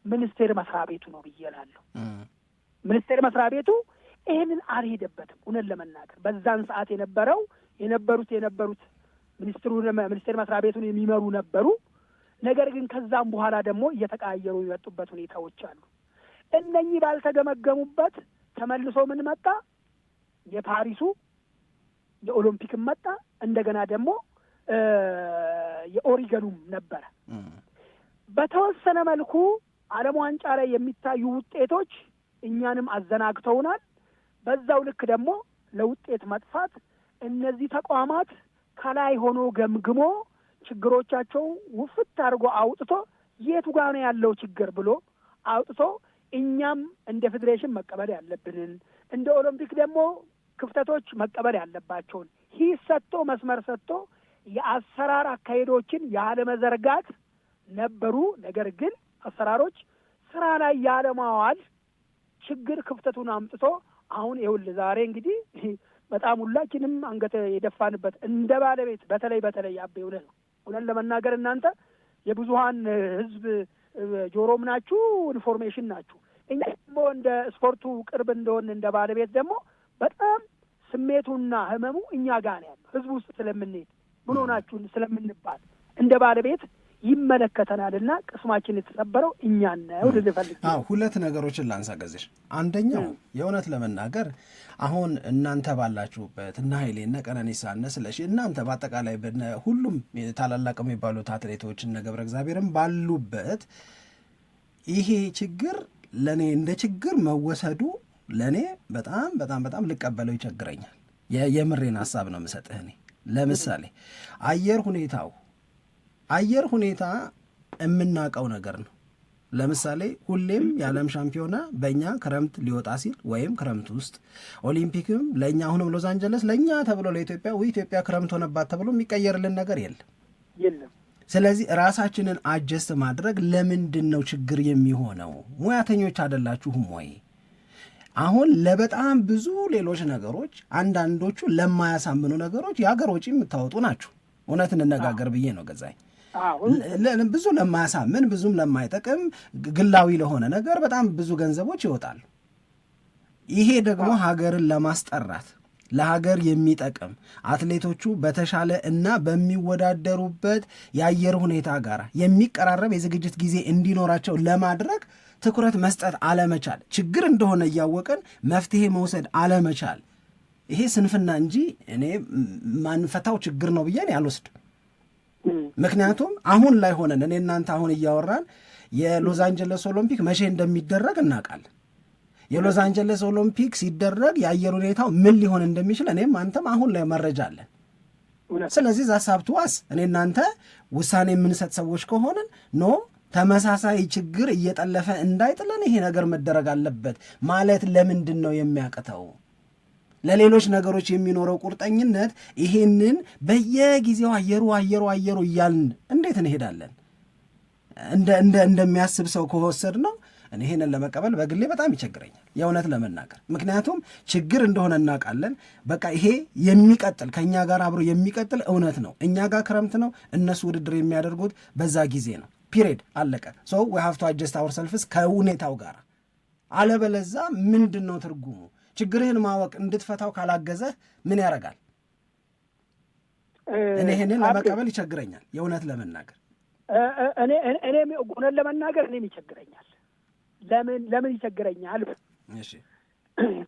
ሚኒስቴር መስሪያ ቤቱ ነው ብዬ እላለሁ። ሚኒስቴር መስሪያ ቤቱ ይህንን አልሄደበትም። እውነት ለመናገር በዛን ሰዓት የነበሩት ሚኒስቴር መስሪያ ቤቱን የሚመሩ ነበሩ። ነገር ግን ከዛም በኋላ ደግሞ እየተቀያየሩ የመጡበት ሁኔታዎች አሉ። እነኚህ ባልተገመገሙበት ተመልሶ ምን መጣ? የፓሪሱ የኦሎምፒክም መጣ። እንደገና ደግሞ የኦሪገኑም ነበረ። በተወሰነ መልኩ ዓለም ዋንጫ ላይ የሚታዩ ውጤቶች እኛንም አዘናግተውናል። በዛው ልክ ደግሞ ለውጤት መጥፋት እነዚህ ተቋማት ከላይ ሆኖ ገምግሞ ችግሮቻቸው ውፍት አድርጎ አውጥቶ የቱ ጋር ነው ያለው ችግር ብሎ አውጥቶ እኛም እንደ ፌዴሬሽን መቀበል ያለብንን እንደ ኦሎምፒክ ደግሞ ክፍተቶች መቀበል ያለባቸውን ሂስ ሰጥቶ መስመር ሰጥቶ የአሰራር አካሄዶችን ያለመዘርጋት ነበሩ። ነገር ግን አሰራሮች ስራ ላይ ያለማዋል ችግር ክፍተቱን አምጥቶ አሁን ይኸውልህ ዛሬ እንግዲህ በጣም ሁላችንም አንገት የደፋንበት እንደ ባለቤት በተለይ አቤ እውነት ለመናገር እናንተ የብዙሀን ህዝብ ጆሮም ናችሁ፣ ኢንፎርሜሽን ናችሁ። እኛ ደግሞ እንደ ስፖርቱ ቅርብ እንደሆን እንደ ባለቤት ደግሞ በጣም ስሜቱና ህመሙ እኛ ጋር ነው ያለው። ህዝቡ ውስጥ ስለምንሄድ ምን ሆናችሁ ስለምንባል እንደ ባለቤት ይመለከተናልና ቅስማችን የተሰበረው እኛን ነው ልፈልግ። ሁለት ነገሮችን ላንሳ ገዝሽ። አንደኛው የእውነት ለመናገር አሁን እናንተ ባላችሁበት እና ኃይሌ እና ቀነኒሳ እነ ስለሺ እናንተ በአጠቃላይ ሁሉም ታላላቅ የሚባሉት አትሌቶች እነ ገብረ እግዚአብሔርም ባሉበት ይሄ ችግር ለእኔ እንደ ችግር መወሰዱ ለእኔ በጣም በጣም በጣም ልቀበለው ይቸግረኛል። የምሬን ሀሳብ ነው የምሰጥህ። እኔ ለምሳሌ አየር ሁኔታ የምናውቀው ነገር ነው። ለምሳሌ ሁሌም የዓለም ሻምፒዮና በእኛ ክረምት ሊወጣ ሲል ወይም ክረምት ውስጥ ኦሊምፒክም ለእኛ አሁንም ሎስ አንጀለስ ለእኛ ተብሎ ለኢትዮጵያ ኢትዮጵያ ክረምት ሆነባት ተብሎ የሚቀየርልን ነገር የለም። ስለዚህ ራሳችንን አጀስት ማድረግ ለምንድን ነው ችግር የሚሆነው? ሙያተኞች አይደላችሁም ወይ? አሁን ለበጣም ብዙ ሌሎች ነገሮች አንዳንዶቹ ለማያሳምኑ ነገሮች የአገር ወጪ የምታወጡ ናችሁ። እውነት እንነጋገር ብዬ ነው ገዛኝ። ብዙ ለማያሳምን ብዙም ለማይጠቅም ግላዊ ለሆነ ነገር በጣም ብዙ ገንዘቦች ይወጣሉ። ይሄ ደግሞ ሀገርን ለማስጠራት ለሀገር የሚጠቅም አትሌቶቹ በተሻለ እና በሚወዳደሩበት የአየር ሁኔታ ጋር የሚቀራረብ የዝግጅት ጊዜ እንዲኖራቸው ለማድረግ ትኩረት መስጠት አለመቻል፣ ችግር እንደሆነ እያወቀን መፍትሄ መውሰድ አለመቻል፣ ይሄ ስንፍና እንጂ እኔ ማንፈታው ችግር ነው ብዬ አልወስድም። ምክንያቱም አሁን ላይ ሆነን እኔ እናንተ አሁን እያወራን የሎስ አንጀለስ ኦሎምፒክ መቼ እንደሚደረግ እናውቃለን። የሎስ አንጀለስ ኦሎምፒክ ሲደረግ የአየር ሁኔታው ምን ሊሆን እንደሚችል እኔም አንተም አሁን ላይ መረጃ አለን። ስለዚህ ዛሳብቱ ዋስ እኔ እናንተ ውሳኔ የምንሰጥ ሰዎች ከሆንን ኖ ተመሳሳይ ችግር እየጠለፈ እንዳይጥለን ይሄ ነገር መደረግ አለበት ማለት ለምንድን ነው የሚያቅተው? ለሌሎች ነገሮች የሚኖረው ቁርጠኝነት ይሄንን በየጊዜው አየሩ እያልን እንዴት እንሄዳለን? እንደሚያስብ ሰው ከወሰድ ነው እኔ ይሄንን ለመቀበል በግሌ በጣም ይቸግረኛል የእውነት ለመናገር። ምክንያቱም ችግር እንደሆነ እናውቃለን። በቃ ይሄ የሚቀጥል ከእኛ ጋር አብሮ የሚቀጥል እውነት ነው። እኛ ጋር ክረምት ነው፣ እነሱ ውድድር የሚያደርጉት በዛ ጊዜ ነው። ፒሪድ አለቀ። ሶ we have to adjust ourselves ከሁኔታው ጋር። አለበለዛ ምንድን ነው ትርጉሙ? ችግርህን ማወቅ እንድትፈታው ካላገዘህ ምን ያደርጋል? እኔ ይሄንን ለመቀበል ይቸግረኛል የእውነት ለመናገር። እኔ እውነት ለመናገር እኔም ይቸግረኛል። ለምን ይቸግረኛል? እሺ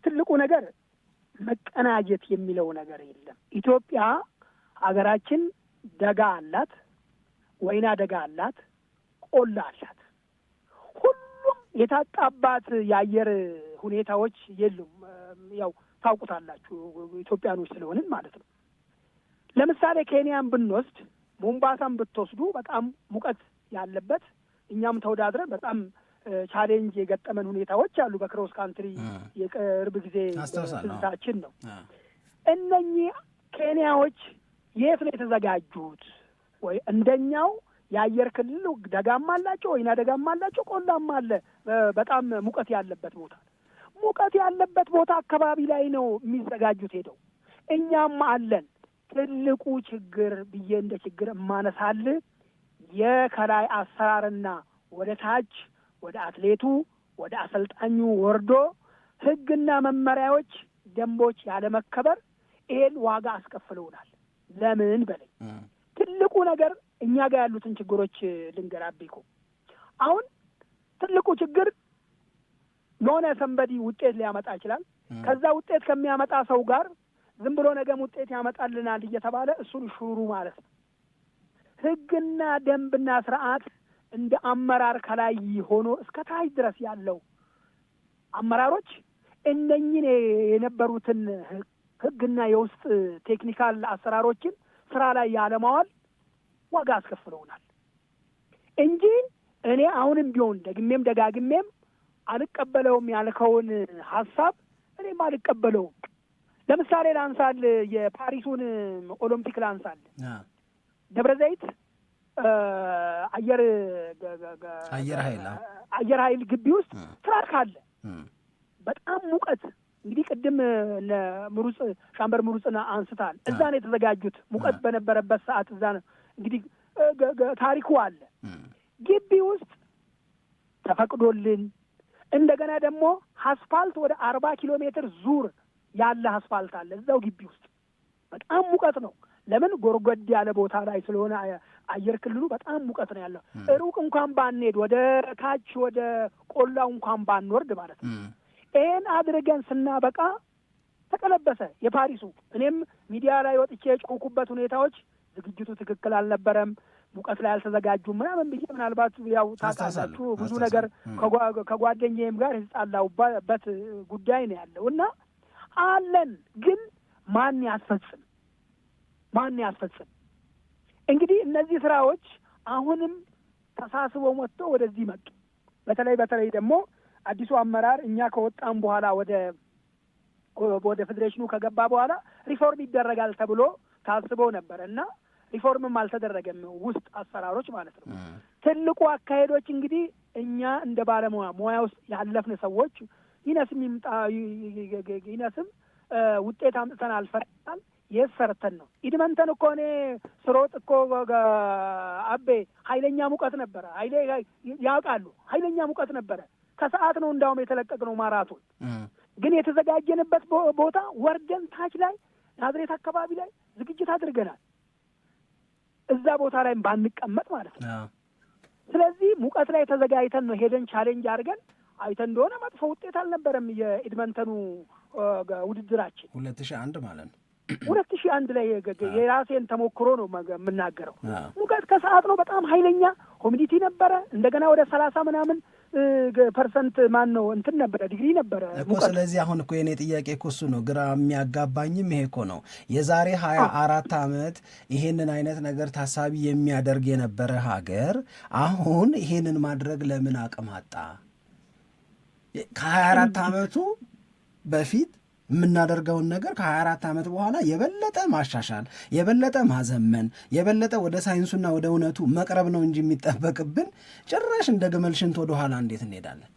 ትልቁ ነገር መቀናጀት የሚለው ነገር የለም። ኢትዮጵያ ሀገራችን ደጋ አላት፣ ወይና ደጋ አላት፣ ቆላ አላት። ሁሉም የታጣባት የአየር ሁኔታዎች የሉም። ያው ታውቁታላችሁ ኢትዮጵያኖች ስለሆንን ማለት ነው። ለምሳሌ ኬንያን ብንወስድ ሞምባሳን ብትወስዱ በጣም ሙቀት ያለበት እኛም ተወዳድረን በጣም ቻሌንጅ የገጠመን ሁኔታዎች አሉ። በክሮስ ካንትሪ የቅርብ ጊዜ ትዝታችን ነው። እነኚህ ኬንያዎች የት ነው የተዘጋጁት? ወይ እንደኛው የአየር ክልል ደጋማ አላቸው፣ ወይና ደጋማ አላቸው፣ ቆላማ አለ። በጣም ሙቀት ያለበት ቦታ አካባቢ ላይ ነው የሚዘጋጁት ሄደው። እኛም አለን። ትልቁ ችግር ብዬ እንደ ችግር እማነሳል የከላይ አሰራርና ወደ ታች ወደ አትሌቱ ወደ አሰልጣኙ ወርዶ ሕግና መመሪያዎች፣ ደንቦች ያለመከበር ይሄን ዋጋ አስከፍለውናል። ለምን በለኝ። ትልቁ ነገር እኛ ጋር ያሉትን ችግሮች ልንገራብህ። አሁን ትልቁ ችግር የሆነ ሰንበዲ ውጤት ሊያመጣ ይችላል። ከዛ ውጤት ከሚያመጣ ሰው ጋር ዝም ብሎ ነገም ውጤት ያመጣልናል እየተባለ እሱን ሹሩ ማለት ነው። ሕግና ደንብና ስርዓት እንደ አመራር ከላይ ሆኖ እስከ ታች ድረስ ያለው አመራሮች እነኝን የነበሩትን ሕግና የውስጥ ቴክኒካል አሰራሮችን ስራ ላይ ያለማዋል ዋጋ አስከፍለውናል እንጂ እኔ አሁንም ቢሆን ደግሜም ደጋግሜም አልቀበለውም ያልከውን ሀሳብ እኔም አልቀበለውም። ለምሳሌ ላንሳል፣ የፓሪሱን ኦሎምፒክ ላንሳል። ደብረ ዘይት አየር ኃይል ግቢ ውስጥ ትራክ አለ። በጣም ሙቀት እንግዲህ ቅድም ምሩጽ ሻምበር ምሩጽን አንስታል። እዛ ነው የተዘጋጁት። ሙቀት በነበረበት ሰዓት እዛ ነው እንግዲህ ታሪኩ አለ። ግቢ ውስጥ ተፈቅዶልን እንደገና ደግሞ አስፋልት ወደ 40 ኪሎ ሜትር ዙር ያለ አስፋልት አለ እዛው ግቢ ውስጥ። በጣም ሙቀት ነው። ለምን ጎርጎድ ያለ ቦታ ላይ ስለሆነ አየር ክልሉ በጣም ሙቀት ነው ያለው። ሩቅ እንኳን ባንሄድ ወደ ታች ወደ ቆላው እንኳን ባንወርድ ማለት ነው። ይሄን አድርገን ስናበቃ ተቀለበሰ የፓሪሱ። እኔም ሚዲያ ላይ ወጥቼ የጮኩበት ሁኔታዎች ዝግጅቱ ትክክል አልነበረም፣ ሙቀት ላይ አልተዘጋጁም ምናምን ብዬ ምናልባት ያው ታውቃላችሁ ብዙ ነገር ከጓደኛዬም ጋር የተጣላሁበት ጉዳይ ነው ያለው እና አለን ግን ማን ያስፈጽም? እንግዲህ እነዚህ ስራዎች አሁንም ተሳስበው መጥተው ወደዚህ መጡ። በተለይ ደግሞ አዲሱ አመራር እኛ ከወጣም በኋላ ወደ ፌዴሬሽኑ ከገባ በኋላ ሪፎርም ይደረጋል ተብሎ ታስበው ነበር እና ሪፎርምም አልተደረገም። ውስጥ አሰራሮች ማለት ነው። ትልቁ አካሄዶች እንግዲህ እኛ እንደ ሙያ ውስጥ ያለፍን ሰዎች ይነስም ውጤት አምጥተን አልፈርታል የሰርተን ነው። ኢድመንተን እኮ እኔ ስሮጥ እኮ አቤ ኃይለኛ ሙቀት ነበረ። ያውቃሉ ኃይለኛ ሙቀት ነበረ። ከሰዓት ነው እንዳውም የተለቀቅነው ማራቶን። ግን የተዘጋጀንበት ቦታ ወርደን ታች ላይ ናዝሬት አካባቢ ላይ ዝግጅት አድርገናል። እዛ ቦታ ላይ ባንቀመጥ ማለት ነው። ስለዚህ ሙቀት ላይ ተዘጋጅተን ነው ሄደን ቻሌንጅ አድርገን አይተን እንደሆነ መጥፎ ውጤት አልነበረም የኤድመንተኑ ውድድራችን 2001 ማለት ነው። 2001 ላይ የራሴን ተሞክሮ ነው የምናገረው። ሙቀት ከሰዓት ነው በጣም ኃይለኛ ኮሚኒቲ ነበረ። እንደገና ወደ 30 ምናምን ፐርሰንት ነበረ ዲግሪ ነበረ እኮ። ስለዚህ አሁን እኮ የኔ ጥያቄ እኮ እሱ ነው፣ ግራ የሚያጋባኝም ይሄ እኮ ነው። የዛሬ 24 ዓመት ይሄንን አይነት ነገር ታሳቢ የሚያደርግ የነበረ ሀገር አሁን ይሄንን ማድረግ ለምን አቅም አጣ? ከ24 ዓመቱ በፊት የምናደርገውን ነገር ከ24 ዓመት በኋላ የበለጠ ማሻሻል፣ የበለጠ ማዘመን፣ የበለጠ ወደ ሳይንሱና ወደ እውነቱ መቅረብ ነው እንጂ የሚጠበቅብን ጭራሽ እንደ ግመል ሽንት ወደ ኋላ እንዴት እንሄዳለን?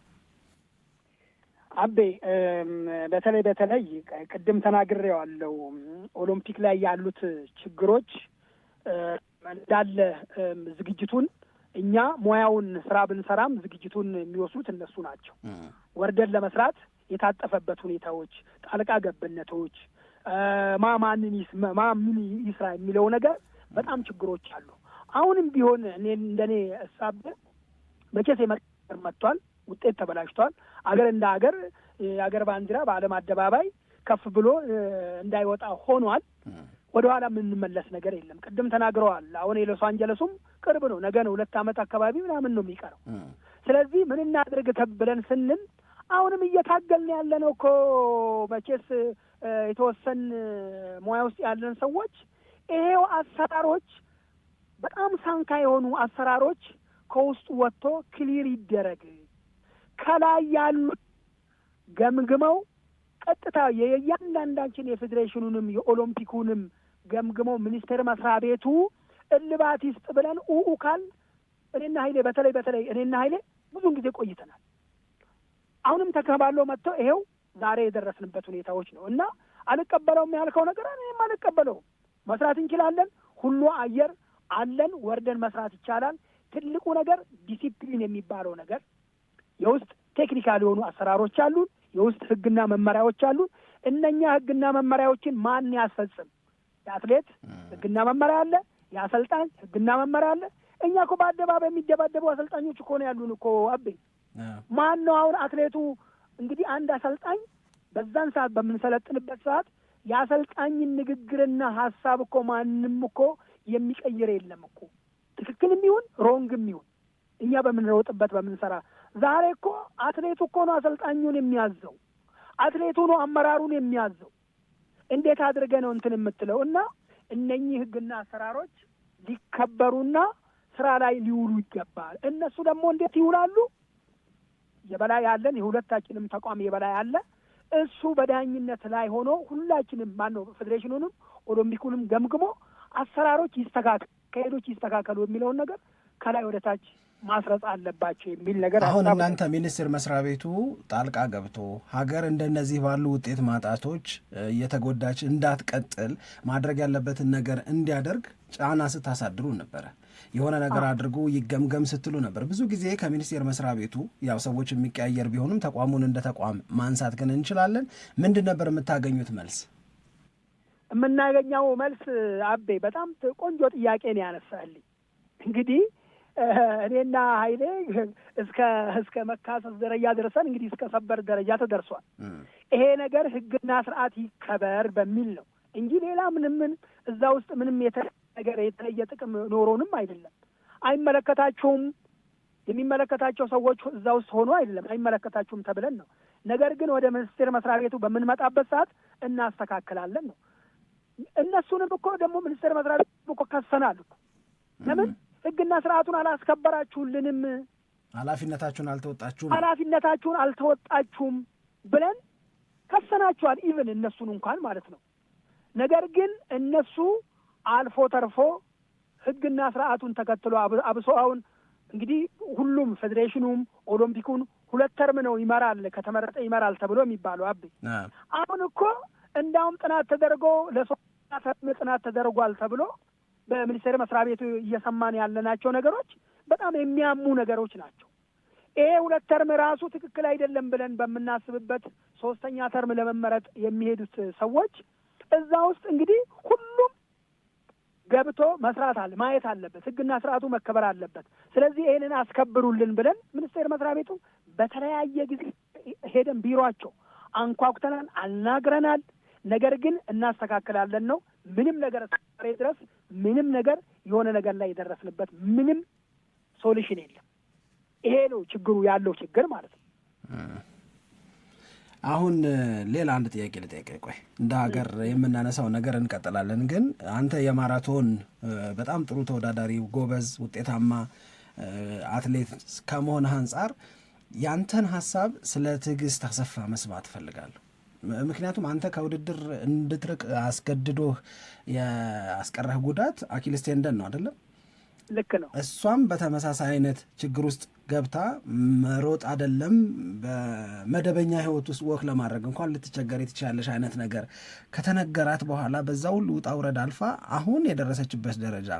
አቤ በተለይ ቅድም ተናግሬዋለሁ። ኦሎምፒክ ላይ ያሉት ችግሮች እንዳለ ዝግጅቱን እኛ ሙያውን ስራ ብንሰራም ዝግጅቱን የሚወስዱት እነሱ ናቸው። ወርደን ለመስራት የታጠፈበት ሁኔታዎች፣ ጣልቃ ገብነቶች፣ ምን ይስራ የሚለው ነገር በጣም ችግሮች አሉ። አሁንም ቢሆን እንደኔ እሳብ መቼስ የመቀር መጥቷል። ውጤት ተበላሽቷል። አገር እንደ የአገር ባንዲራ በዓለም አደባባይ ከፍ ብሎ እንዳይወጣ ሆኗል። ወደኋላ የምንመለስ ነገር የለም። ቅድም ተናግረዋል። አሁን የሎስ አንጀለሱም ቅርብ ነው፣ ነገ ነው፣ 2 ዓመት አካባቢ ምናምን ነው የሚቀረው። ስለዚህ ምን እናድርግ ብለን ስንል አሁንም እየታገልን ያለነው እኮ መቼስ የተወሰን ሙያ ውስጥ ያለን ሰዎች ይሄው አሰራሮች በጣም ሳንካ የሆኑ አሰራሮች ከውስጡ ወጥቶ ክሊር ይደረግ። ከላይ ያሉት ገምግመው ቀጥታ የእያንዳንዳችን የፌዴሬሽኑንም የኦሎምፒኩንም ገምግመው ሚኒስቴር መስሪያ ቤቱ እልባት ይስጥ ብለን ካል እኔና ኃይሌ በተለይ እኔና ኃይሌ ብዙን ጊዜ ቆይተናል። አሁንም ተከባለው መጥተው ይሄው ዛሬ የደረስንበት ሁኔታዎች ነው እና አልቀበለውም ያልከው ነገር እኔም አልቀበለውም። መስራት እንችላለን። ሁሉ አየር አለን። ወርደን መስራት ይቻላል። ትልቁ ነገር ዲሲፕሊን የሚባለው ነገር የውስጥ ቴክኒካል የሆኑ አሰራሮች አሉ። የውስጥ ህግና መመሪያዎች አሉ። እነኛ ህግና መመሪያዎችን ማን ያስፈጽም? የአትሌት ህግና መመሪያ አለ። የአሰልጣኝ ህግና መመሪያ አለ። እኛ እኮ በአደባባይ የሚደባደቡ አሰልጣኞች እኮ ነው ያሉን እኮ አቤ። ማን ነው አሁን አትሌቱ? እንግዲህ አንድ አሰልጣኝ በዛን ሰዓት በምንሰለጥንበት ሰዓት የአሰልጣኝን ንግግርና ሀሳብ እኮ ማንም እኮ የሚቀይር የለም እኮ ትክክልም ይሁን ሮንግም ይሁን እኛ በምንሮጥበት በምንሰራ። ዛሬ እኮ አትሌቱ እኮ ነው አሰልጣኙን የሚያዘው፣ አትሌቱ ነው አመራሩን የሚያዘው። እንዴት አድርገ ነው እንትን የምትለው? እና እነኚህ ህግና አሰራሮች ሊከበሩና ስራ ላይ ሊውሉ ይገባል። እነሱ ደግሞ እንዴት ይውላሉ? የበላይ ያለን የሁለታችንም ተቋም የበላይ አለ። እሱ በዳኝነት ላይ ሆኖ ሁላችንም ፌዴሬሽኑንም ኦሎምፒኩንም ገምግሞ አሰራሮች ይስተካከሉ፣ ከሄዶች ይስተካከሉ የሚለውን ነገር ከላይ ወደ ታች ማስረጽ አለባቸው የሚል ነገር አሁን እናንተ ሚኒስቴር መስሪያ ቤቱ ጣልቃ ገብቶ ሀገር እንደነዚህ ባሉ ውጤት ማጣቶች እየተጎዳች እንዳትቀጥል ማድረግ ያለበትን ነገር እንዲያደርግ ጫና ስታሳድሩ ነበረ። የሆነ ነገር አድርጎ ይገምገም ስትሉ ነበር። ብዙ ጊዜ ከሚኒስቴር መስሪያ ቤቱ ያው ሰዎች የሚቀያየር ቢሆኑም ተቋሙን እንደ ተቋም ማንሳት ግን እንችላለን። ምንድን ነበር የምታገኙት መልስ? የምናገኘው መልስ አቤ በጣም ቆንጆ ጥያቄ ነው ያነሳልኝ። እንግዲህ እኔና ኃይሌ እስከ መካሰስ ደረጃ ደርሰን እንግዲህ እስከ ሰበር ደረጃ ተደርሷል። ይሄ ነገር ሕግና ስርዓት ይከበር በሚል ነው እንጂ ሌላ ምንም እዛ ውስጥ ምንም የተለየ ጥቅም ኖሮንም አይደለም። አይመለከታችሁም የሚመለከታቸው ሰዎች እዛ ውስጥ ሆኖ አይደለም አይመለከታችሁም ተብለን ነው። ነገር ግን ወደ ሚኒስቴር መስሪያ ቤቱ በምንመጣበት ሰዓት እናስተካክላለን ነው። እነሱንም እኮ ደግሞ ሚኒስቴር መስሪያ ቤቱ እኮ ከሰናል እኮ ለምን ሕግና ስርዓቱን አላስከበራችሁልንም፣ ኃላፊነታችሁን አልተወጣችሁም ብለን ከሰናችኋል። ኢቭን እነሱን እንኳን ማለት ነው። ነገር ግን እነሱ አልፎ ተርፎ ሕግና ስርዓቱን ተከትሎ አብሶ አሁን እንግዲህ ሁሉም ፌዴሬሽኑም ኦሎምፒኩን 2 ተርም ነው ይመራል፣ ከተመረጠ ይመራል ተብሎ የሚባለው አቤ አሁን እኮ እንዳውም ጥናት ተደርጎ ለ3 ተርም ጥናት ተደርጓል ተብሎ በሚኒስቴር መስሪያ ቤቱ እየሰማን ያለናቸው ነገሮች በጣም የሚያሙ ነገሮች ናቸው። ይሄ 2 ተርም ራሱ ትክክል አይደለም ብለን በምናስብበት 3ኛ ተርም ለመመረጥ የሚሄዱት ሰዎች እዛ ውስጥ እንግዲህ ሁሉም ገብቶ መስራት ማየት አለበት። ሕግና ስርዓቱ መከበር አለበት። ስለዚህ ይሄንን አስከብሩልን ብለን ሚኒስቴር መስሪያ ቤቱ በተለያየ ጊዜ ሄደን ቢሮአቸው አንኳኩተናል፣ አናግረናል። ነገር ግን እናስተካክላለን ነው። ምንም ነገር እስከ ድረስ ምንም ነገር የሆነ ነገር ላይ የደረስንበት ምንም ሶሉሽን የለም። ይሄ ነው ችግሩ ያለው ችግር ማለት ነው። አሁን ሌላ አንድ ጥያቄ ልጠይቅህ። ቆይ እንደ ሀገር የምናነሳው ነገር እንቀጥላለን። ግን አንተ የማራቶን በጣም ጥሩ ተወዳዳሪ፣ ጎበዝ፣ ውጤታማ አትሌት ከመሆንህ አንጻር ያንተን ሀሳብ ስለ ትዕግስት አሰፋ መስማት እፈልጋለሁ። ምክንያቱም አንተ ከውድድር እንድትርቅ አስገድዶህ ያስቀረህ ጉዳት አኪሊስ ቴንደን ነው አይደለም? ልክ ነው። እሷም በተመሳሳይ አይነት ችግር ውስጥ ገብታ መሮጥ አይደለም በመደበኛ ህይወት ውስጥ ወክ ለማድረግ እንኳን ልትቸገር የተቻለሽ አይነት ነገር ከተነገራት በኋላ በዛ ሁሉ ውጣ ውረድ አልፋ አሁን የደረሰችበት ደረጃ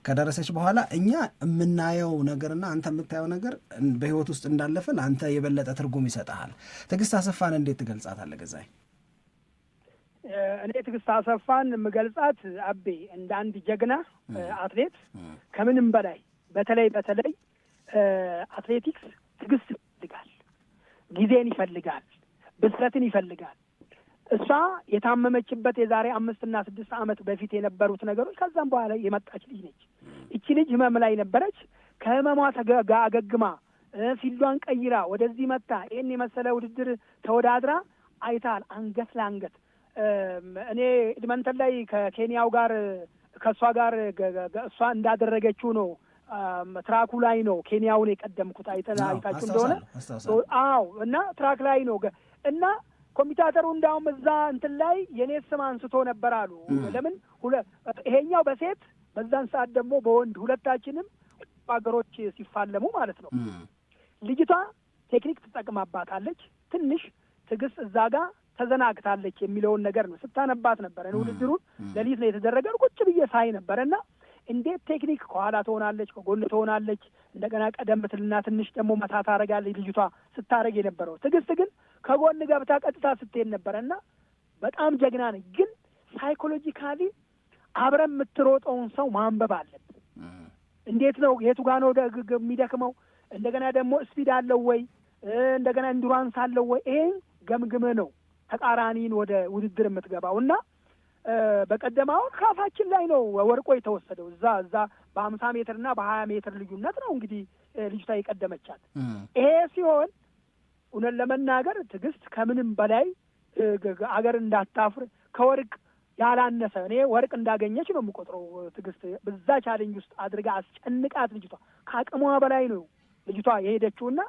ከደረሰች በኋላ እኛ የምናየው ነገርና አንተ የምታየው ነገር በህይወት ውስጥ እንዳለፈ ለአንተ የበለጠ ትርጉም ይሰጥሃል። ትዕግስት አሰፋን እንዴት ትገልጻታለህ ገዛኸኝ? እኔ ትዕግስት አሰፋን የምገልጻት አቤ እንደ አንድ ጀግና አትሌት ከምንም በላይ በተለይ አትሌቲክስ ትዕግስት ይፈልጋል፣ ጊዜን ይፈልጋል፣ ብስለትን ይፈልጋል። እሷ የታመመችበት የዛሬ 5 እና 6 ዓመት በፊት የነበሩት ነገሮች ከዛም በኋላ የመጣች ልጅ ነች። እቺ ልጅ ህመም ላይ ነበረች። ከህመሟ አገግማ ፊልዷን ቀይራ ወደዚህ መጣ ይህን የመሰለ ውድድር ተወዳድራ አይታል። አንገት ለአንገት እኔ ኤድመንተን ላይ ከኬንያው ጋር ከእሷ ጋር እሷ እንዳደረገችው ነው። ትራኩ ላይ ነው ኬንያውን የቀደምኩት አይታችሁ እንደሆነ አዎ። እና ትራክ ላይ ነው እና ኮምፒውተሩ እንዳውም እዛ እንትን ላይ የኔ ስም አንስቶ ነበር አሉ። ለምን ይሄኛው በሴት በዛን ሰዓት ደግሞ በወንድ ሁለታችንም ሀገሮች ሲፋለሙ ማለት ነው። ልጅቷ ቴክኒክ ትጠቅማባታለች። ትንሽ ትዕግስት እዛ ጋር ተዘናግታለች የሚለውን ነገር ነው ስታነባት ነበረ። ውድድሩን ሌሊት ነው የተደረገው። ቁጭ ብዬ ሳይ ነበረና እንዴት ቴክኒክ ከኋላ ትሆናለች፣ ከጎን ትሆናለች፣ እንደገና ቀደም ትልና ትንሽ ደግሞ መታ ታረጋለች ልጅቷ ስታረግ የነበረው። ትዕግስት ግን ከጎን ገብታ ቀጥታ ስትሄድ ነበረና በጣም ጀግና ነች። ግን ሳይኮሎጂካሊ አብረን የምትሮጠውን ሰው ማንበብ አለብን። እንዴት ነው የቱ ጋር ነው የሚደክመው፣ እንደገና ደግሞ ስፒድ አለው ወይ፣ እንደገና ኢንዱራንስ አለው ወይ፣ ይሄን ገምግመ ነው ተቃራኒን ወደ ውድድር የምትገባው። እና በቀደማውን ካፋችን ላይ ነው ወርቆ የተወሰደው። እዛ በ50 ሜትር እና በ20 ሜትር ልዩነት ነው እንግዲህ ልጅቷ የቀደመቻት። ይሄ ሲሆን እውነት ለመናገር ትዕግስት ከምንም በላይ አገር እንዳታፍር ከወርቅ ያላነሰ እኔ ወርቅ እንዳገኘች ነው የምቆጥረው። ትዕግስት በዛ ቻሌንጅ ውስጥ አድርጋ አስጨንቃት ልጅቷ ከአቅሟ በላይ ነው ልጅቷ የሄደችውና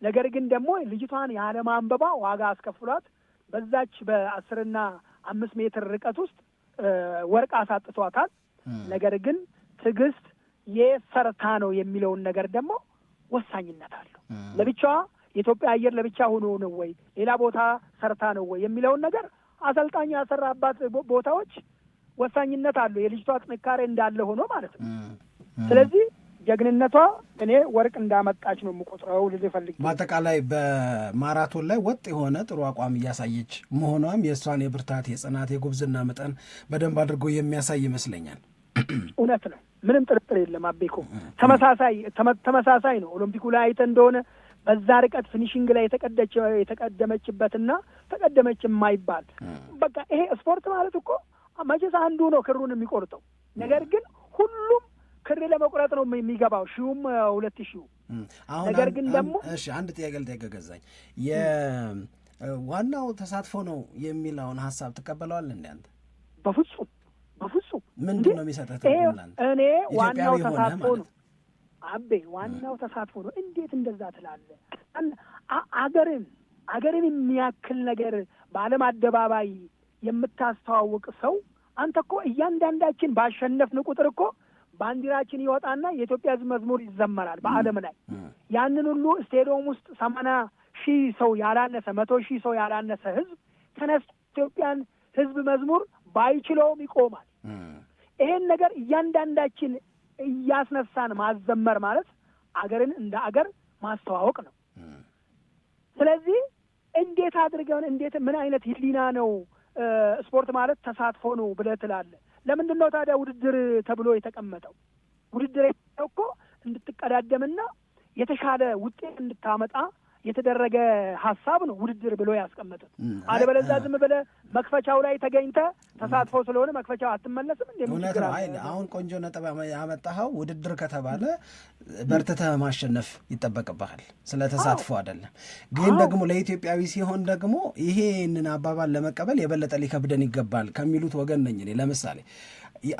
ነገር ግን ደግሞ ልጅቷን ያለማንበባ ዋጋ አስከፍሏት በዛች በ10 እና 5 ሜትር ርቀት ውስጥ ወርቅ አሳጥቷታል። ነገር ግን ትዕግስት የሰርታ ነው የሚለውን ነገር ደግሞ ወሳኝነት አለው። ለብቻዋ የኢትዮጵያ አየር ለብቻ ሆኖ ነው ወይ ሌላ ቦታ ሰርታ ነው ወይ የሚለውን ነገር አሰልጣኝ ያሰራባት ቦታዎች ወሳኝነት አለው። የልጅቷ ጥንካሬ እንዳለ ሆኖ ማለት ነው። ስለዚህ ጀግንነቷ እኔ ወርቅ እንዳመጣች ነው የምቆጥረው ልልህ ፈልጌ። በአጠቃላይ በማራቶን ላይ ወጥ የሆነ ጥሩ አቋም እያሳየች መሆኗም የእሷን የብርታት፣ የጽናት፣ የጉብዝና መጠን በደንብ አድርጎ የሚያሳይ ይመስለኛል። እውነት ነው፣ ምንም ጥርጥር የለም። አቤኮ ተመሳሳይ ነው። ኦሎምፒኩ ላይ አይተህ እንደሆነ በዛ ርቀት ፊኒሽንግ ላይ የተቀደመችበትና ተቀደመች የማይባል በቃ ይሄ ስፖርት ማለት እኮ መቼስ አንዱ ነው ክሩን የሚቆርጠው። ነገር ግን ሁሉም ክር ለመቁረጥ ነው የሚገባው፣ 2,000 ነገር ግን ደግሞ እሺ አንድ ጥያቄ ልጠይቅ ገዛኝ፣ የዋናው ተሳትፎ ነው የሚለውን ሀሳብ ትቀበለዋለህ እንዴ አንተ? በፍጹም ምንድን ነው የሚሰጠህ? እኔ ዋናው ተሳትፎ ነው አቤ፣ ዋናው ተሳትፎ ነው። እንዴት እንደዛ ትላለህ? አገርን የሚያክል ነገር በዓለም አደባባይ የምታስተዋውቅ ሰው አንተ እኮ እያንዳንዳችን ባሸነፍን ቁጥር እኮ ባንዲራችን ይወጣና የኢትዮጵያ ሕዝብ መዝሙር ይዘመራል በዓለም ላይ። ያንን ሁሉ ስቴዲየም ውስጥ 80,000 ሰው ያላነሰ 100,000 ሰው ያላነሰ ሕዝብ ተነስ ኢትዮጵያን ሕዝብ መዝሙር ባይችለውም ይቆማል። ይሄን ነገር እያንዳንዳችን እያስነሳን ማዘመር ማለት አገርን እንደ አገር ማስተዋወቅ ነው። ስለዚህ እንዴት አድርገን ምን አይነት ህሊና ነው ስፖርት ማለት ተሳትፎ ነው ብለህ ትላለህ? ለምንድን ነው ታዲያ ውድድር ተብሎ የተቀመጠው? ውድድር እኮ እንድትቀዳደምና የተሻለ ውጤት እንድታመጣ የተደረገ ሀሳብ ነው ውድድር ብሎ ያስቀመጡት። አለበለዚያ ዝም ብለህ መክፈቻው ላይ ተገኝተህ ተሳትፎ ስለሆነ መክፈቻው አትመለስም እንዴ? እውነት ነው። አሁን ቆንጆ ነጥብ ያመጣኸው። ውድድር ከተባለ በርትተህ ማሸነፍ ይጠበቅብሃል፣ ስለ ተሳትፎ አይደለም። ግን ደግሞ ለኢትዮጵያዊ ሲሆን ደግሞ ይሄንን አባባል ለመቀበል የበለጠ ሊከብደን ይገባል ከሚሉት ወገን ነኝ እኔ። ለምሳሌ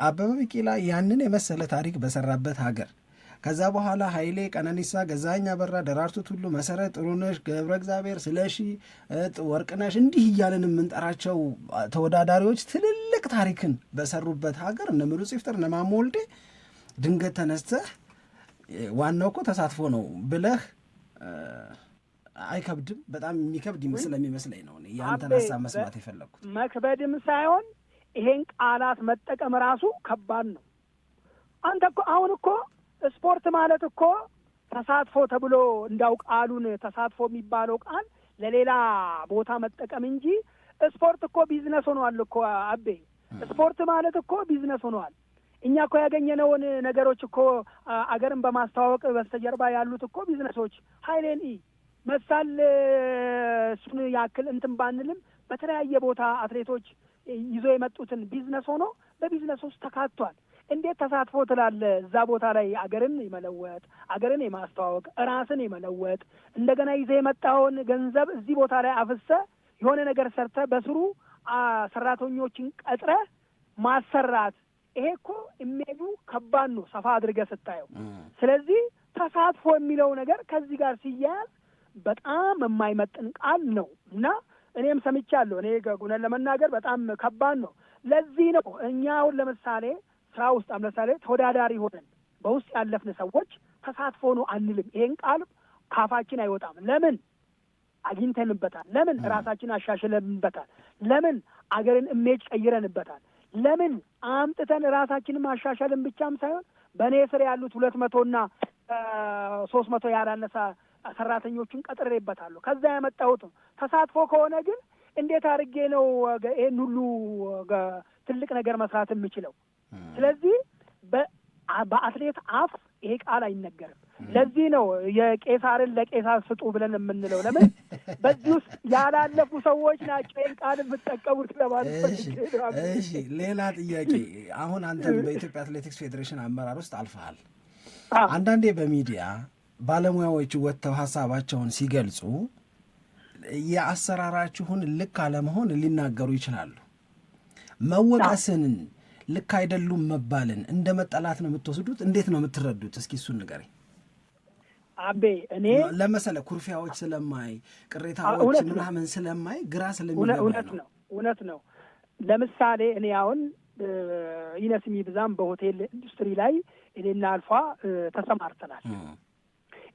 አበበ ቢቂላ ያንን የመሰለ ታሪክ በሰራበት ሀገር ከዛ በኋላ ኃይሌ፣ ቀነኒሳ፣ ገዛኸኝ አበራ፣ ደራርቱ ቱሉ፣ መሰረት ጥሩነሽ፣ ገብረ እግዚአብሔር፣ ስለሺ፣ ወርቅነሽ እንዲህ እያለን የምንጠራቸው ተወዳዳሪዎች ትልልቅ ታሪክን በሰሩበት ሀገር እነ ምሩጽ ይፍጠር እነ ማሞ ወልዴ ድንገት ተነስተህ ዋናው እኮ ተሳትፎ ነው ብለህ አይከብድም? በጣም የሚከብድ ስለሚመስለኝ ነው የአንተን ሀሳብ መስማት የፈለግኩት። መክበድም ሳይሆን ይሄን ቃላት መጠቀም ራሱ ከባድ ነው። አንተ እኮ አሁን እኮ ስፖርት ማለት እኮ ተሳትፎ ተብሎ እንዳው ቃሉን ተሳትፎ የሚባለው ቃል ለሌላ ቦታ መጠቀም እንጂ ስፖርት እኮ ቢዝነስ ሆኗል እኮ አቤ። ስፖርት ማለት እኮ ቢዝነስ ሆኗል። እኛ እኮ ያገኘነውን ነገሮች እኮ አገርን በማስተዋወቅ በስተጀርባ ያሉት እኮ ቢዝነሶች ኃይሌን መሳል እሱን ያክል እንትን ባንልም በተለያየ ቦታ አትሌቶች ይዞ የመጡትን ቢዝነስ ሆኖ በቢዝነስ ውስጥ ተካቷል። እንዴት ተሳትፎ ትላለህ? እዛ ቦታ ላይ አገርን የመለወጥ አገርን የማስተዋወቅ ራስን የመለወጥ እንደገና ይዘህ የመጣውን ገንዘብ እዚህ ቦታ ላይ አፍሰህ የሆነ ነገር ሰርተህ በስሩ ሰራተኞችን ቀጥረህ ማሰራት፣ ይሄ እኮ ኢሜጁ ከባድ ነው ሰፋ አድርገህ ስታየው። ስለዚህ ተሳትፎ የሚለው ነገር ከዚህ ጋር ሲያያዝ በጣም የማይመጥን ቃል ነው እና እኔም ሰምቻለሁ። እኔ ጉነን ለመናገር በጣም ከባድ ነው። ለዚህ ነው እኛ አሁን ለምሳሌ ስራ ውስጥ ለምሳሌ ተወዳዳሪ ሆነን በውስጥ ያለፍን ሰዎች ተሳትፎ ነው አንልም። ይሄን ቃል ካፋችን አይወጣም። ለምን? አግኝተንበታል። ለምን? ራሳችን አሻሽለንበታል። ለምን? አገርን ኢሜጅ ቀይረንበታል። ለምን? አምጥተን ራሳችንን ማሻሻልን ብቻም ሳይሆን በእኔ ስር ያሉት 200 እና 300 ያላነሳ ሰራተኞችን ቀጥሬበታለሁ። ከዛ ያመጣሁት ተሳትፎ ከሆነ ግን እንዴት አድርጌ ነው ይሄን ሁሉ ትልቅ ነገር መስራት የምችለው? ስለዚህ በአትሌት አፍ ይሄ ቃል አይነገርም። ለዚህ ነው የቄሳርን ለቄሳር ስጡ ብለን የምንለው። ለምን? በዚህ ውስጥ ያላለፉ ሰዎች ናቸው ይህን ቃል የምጠቀሙት ለማለት። እሺ፣ ሌላ ጥያቄ። አሁን አንተ በኢትዮጵያ አትሌቲክስ ፌዴሬሽን አመራር ውስጥ አልፈሃል። አንዳንዴ በሚዲያ ባለሙያዎች ወጥተው ሀሳባቸውን ሲገልጹ የአሰራራችሁን ልክ አለመሆን ሊናገሩ ይችላሉ። መወቀስን ልክ አይደሉም መባልን እንደ መጠላት ነው የምትወስዱት? እንዴት ነው የምትረዱት? እስኪ እሱን ንገረኝ አቤ። እኔ ለመሰለ ኩርፊያዎች ስለማይ ቅሬታዎች ምናምን ስለማይ ግራ ስለሚገባኝ ነው። እውነት ነው። ለምሳሌ እኔ አሁን ይነስሚ ብዛም በሆቴል ኢንዱስትሪ ላይ እኔና አልፏ ተሰማርተናል።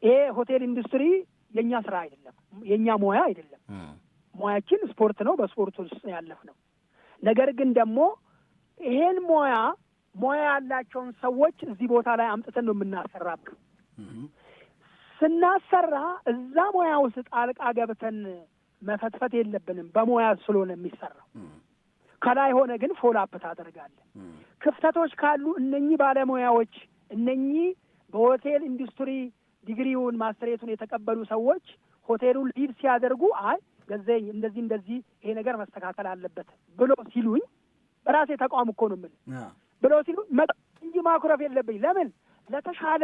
ይሄ ሆቴል ኢንዱስትሪ የእኛ ስራ አይደለም፣ የእኛ ሙያ አይደለም። ሙያችን ስፖርት ነው፣ በስፖርት ውስጥ ያለፍ ነው። ነገር ግን ደግሞ ይሄን ሙያ ሙያ ያላቸውን ሰዎች እዚህ ቦታ ላይ አምጥተን ነው የምናሰራብን። ስናሰራ እዛ ሙያ ውስጥ ጣልቃ ገብተን መፈትፈት የለብንም። በሙያ ስለሆነ የሚሰራው ከላይ ሆነ ግን ፎሎ አፕ ታደርጋለህ። ክፍተቶች ካሉ እነኚህ ባለሙያዎች እነኚህ በሆቴል ኢንዱስትሪ ዲግሪውን ማስተሬቱን የተቀበሉ ሰዎች ሆቴሉን ሊድ ሲያደርጉ አይ ገዘኝ እንደዚህ ይሄ ነገር መስተካከል አለበት ብሎ ሲሉኝ በራሴ ተቋም እኮ ነው የምልህ ብሎ ሲሉኝ እንጂ ማኩረፍ የለብኝ። ለምን ለተሻለ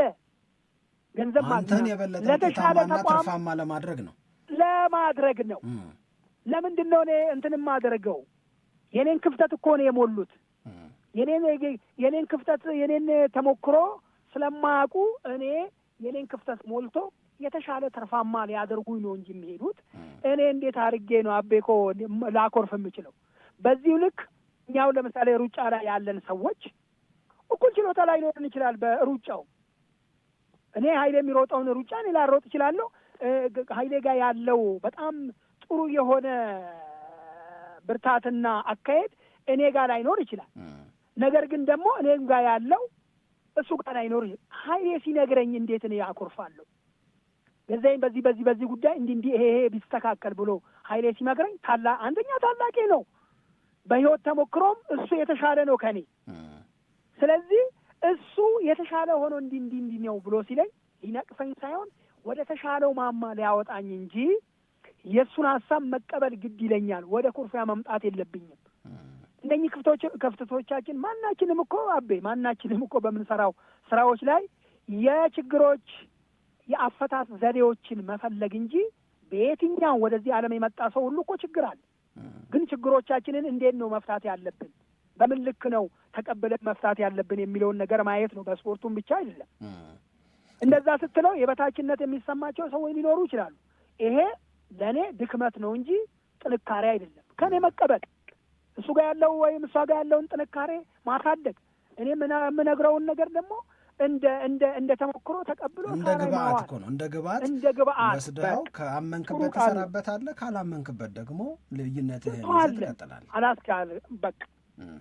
ገንዘብ አንተን የበለጠ ተቋማና ትርፋማ ለማድረግ ነው። ለምንድን ነው እኔ እንትን የማደርገው? የኔን ክፍተት እኮ ነው የሞሉት። የኔን ክፍተት የኔን ተሞክሮ ስለማያውቁ እኔ የኔን ክፍተት ሞልቶ የተሻለ ትርፋማ ሊያደርጉኝ ነው እንጂ የሚሄዱት እኔ እንዴት አድርጌ ነው አቤኮ ላኮርፍ የምችለው? በዚሁ ልክ እኛው ለምሳሌ ሩጫ ላይ ያለን ሰዎች እኩል ችሎታ ላይ ሊኖርን ይችላል። በሩጫው እኔ ኃይሌ የሚሮጠውን ሩጫ እኔ ላሮጥ እችላለሁ። ኃይሌ ጋር ያለው በጣም ጥሩ የሆነ ብርታትና አካሄድ እኔ ጋር ላይኖር ይችላል። ነገር ግን ደግሞ እኔ ጋር ያለው እሱ ጋር ላይኖር ይችላል። ኃይሌ ሲነግረኝ እንዴት እኔ አኮርፋለሁ? ገዛኝ በዚህ ጉዳይ እንዲህ ይሄ ቢስተካከል ብሎ ኃይሌ ሲመክረኝ አንደኛ ታላቄ ነው፣ በህይወት ተሞክሮም እሱ የተሻለ ነው ከኔ። ስለዚህ እሱ የተሻለ ሆኖ እንዲህ ነው ብሎ ሲለኝ ሊነቅፈኝ ሳይሆን ወደ ተሻለው ማማ ሊያወጣኝ እንጂ የእሱን ሀሳብ መቀበል ግድ ይለኛል። ወደ ኩርፊያ መምጣት የለብኝም። እነኚህ ክፍተቶቻችን ማናችንም እኮ በምንሰራው ስራዎች ላይ የችግሮች የአፈታት ዘዴዎችን መፈለግ እንጂ በየትኛው ወደዚህ ዓለም የመጣ ሰው ሁሉ እኮ ችግር አለ። ግን ችግሮቻችንን እንዴት ነው መፍታት ያለብን፣ በምን ልክ ነው ተቀብለን መፍታት ያለብን የሚለውን ነገር ማየት ነው። በስፖርቱም ብቻ አይደለም። እንደዛ ስትለው የበታችነት የሚሰማቸው ሰዎች ሊኖሩ ይችላሉ። ይሄ ለእኔ ድክመት ነው እንጂ ጥንካሬ አይደለም። ከኔ መቀበል እሱ ጋር ያለው ወይም እሷ ጋር ያለውን ጥንካሬ ማሳደግ፣ እኔ የምነግረውን ነገር ደግሞ እንደ ተሞክሮ ተቀብሎ እንደ ግብአት እኮ ነው። እንደ ግብአት ወስደው ከአመንክበት ትሰራበታለህ፣ ካላመንክበት ደግሞ ልዩነትህን ይዘህ ትቀጥላለህ። አላስካል በቃ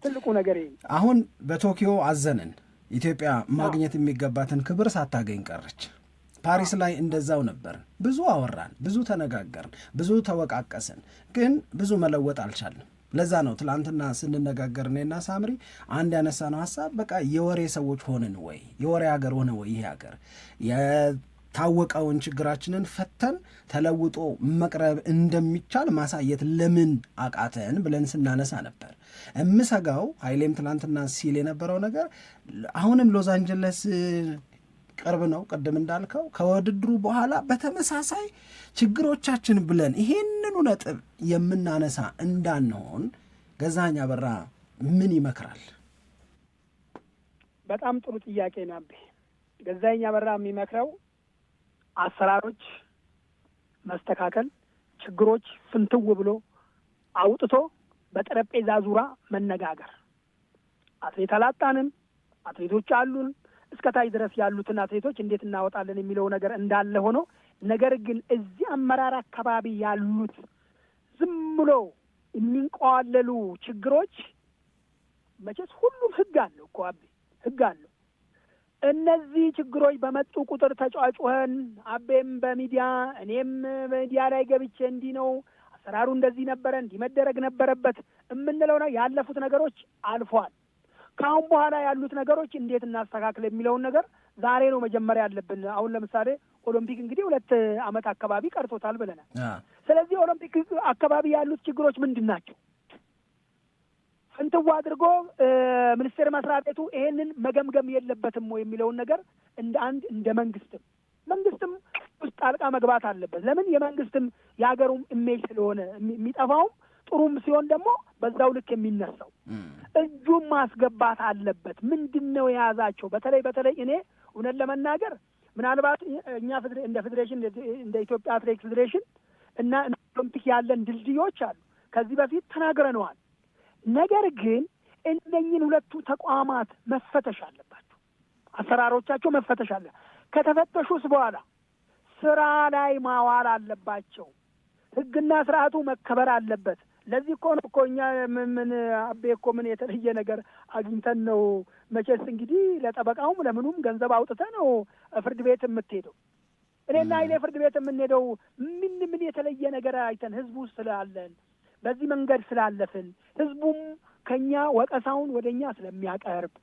ትልቁ ነገር ይሄ። አሁን በቶኪዮ አዘንን። ኢትዮጵያ ማግኘት የሚገባትን ክብር ሳታገኝ ቀረች። ፓሪስ ላይ እንደዛው ነበር። ብዙ አወራን፣ ብዙ ተነጋገርን፣ ብዙ ተወቃቀስን፣ ግን ብዙ መለወጥ አልቻልንም። ለዛ ነው ትላንትና ስንነጋገር እኔና ሳምሪ አንድ ያነሳነው ሀሳብ በቃ የወሬ ሰዎች ሆንን ወይ የወሬ ሀገር ሆነ ወይ ይሄ ሀገር የታወቀውን ችግራችንን ፈተን ተለውጦ መቅረብ እንደሚቻል ማሳየት ለምን አቃተን ብለን ስናነሳ ነበር። እምሰጋው ኃይሌም ትላንትና ሲል የነበረው ነገር አሁንም ሎስ አንጀለስ ቅርብ ነው። ቅድም እንዳልከው ከውድድሩ በኋላ በተመሳሳይ ችግሮቻችን ብለን ይሄንኑ ነጥብ የምናነሳ እንዳንሆን ገዛኸኝ አበራ ምን ይመክራል? በጣም ጥሩ ጥያቄ ነው። ገዛኸኝ አበራ የሚመክረው አሰራሮች መስተካከል፣ ችግሮች ፍንትው ብሎ አውጥቶ በጠረጴዛ ዙሪያ መነጋገር። አትሌት አላጣንም፣ አትሌቶች አሉን። እስከታች ድረስ ያሉትን አትሌቶች እንዴት እናወጣለን የሚለው ነገር እንዳለ ሆኖ ነገር ግን እዚህ አመራር አካባቢ ያሉት ዝም ብሎ የሚንቀዋለሉ ችግሮች መቼስ ሁሉም ህግ አለው እኮ ህግ አለው። እነዚህ ችግሮች በመጡ ቁጥር ተጫዋጩኸን አቤም በሚዲያ እኔም ሚዲያ ላይ ገብቼ እንዲህ ነው አሰራሩ እንደዚህ ነበረ እንዲህ መደረግ ነበረበት የምንለው ነው። ያለፉት ነገሮች አልፏል። ከአሁን በኋላ ያሉት ነገሮች እንዴት እናስተካክል የሚለውን ነገር ዛሬ ነው መጀመሪያ ያለብን። አሁን ለምሳሌ ኦሎምፒክ እንግዲህ 2 ዓመት አካባቢ ቀርቶታል ብለናል። ስለዚህ ኦሎምፒክ አካባቢ ያሉት ችግሮች ምንድን ናቸው? ፍንትዋ አድርጎ ሚኒስቴር መስሪያ ቤቱ ይሄንን መገምገም የለበትም ወይ የሚለውን ነገር እንደ መንግስትም ውስጥ ጣልቃ መግባት አለበት። ለምን የመንግስትም የሀገሩም ኢሜጅ ስለሆነ የሚጠፋውም ጥሩም ሲሆን ደግሞ በዛው ልክ የሚነሳው እጁን ማስገባት አለበት። ምንድን ነው የያዛቸው? በተለይ እኔ እውነት ለመናገር ምናልባት እኛ እንደ ፌዴሬሽን እንደ ኢትዮጵያ አትሌቲክስ ፌዴሬሽን እና ኦሎምፒክ ያለን ድልድዮች አሉ። ከዚህ በፊት ተናግረነዋል። ነገር ግን እነኝን ሁለቱ ተቋማት መፈተሽ አለባቸው። አሰራሮቻቸው መፈተሽ አለ። ከተፈተሹስ በኋላ ስራ ላይ ማዋል አለባቸው። ህግና ስርዓቱ መከበር አለበት። ለዚህ እኮ ነው እኮ እኛ ምን አቤ እኮ ምን የተለየ ነገር አግኝተን ነው መቼስ እንግዲህ ለጠበቃውም ለምኑም ገንዘብ አውጥተህ ነው ፍርድ ቤት የምትሄደው። እኔና ኃይሌ ፍርድ ቤት የምንሄደው ምን የተለየ ነገር አይተን ህዝቡ ስላለን በዚህ መንገድ ስላለፍን ህዝቡም ከኛ ወቀሳውን ወደኛ ስለሚያቀርብ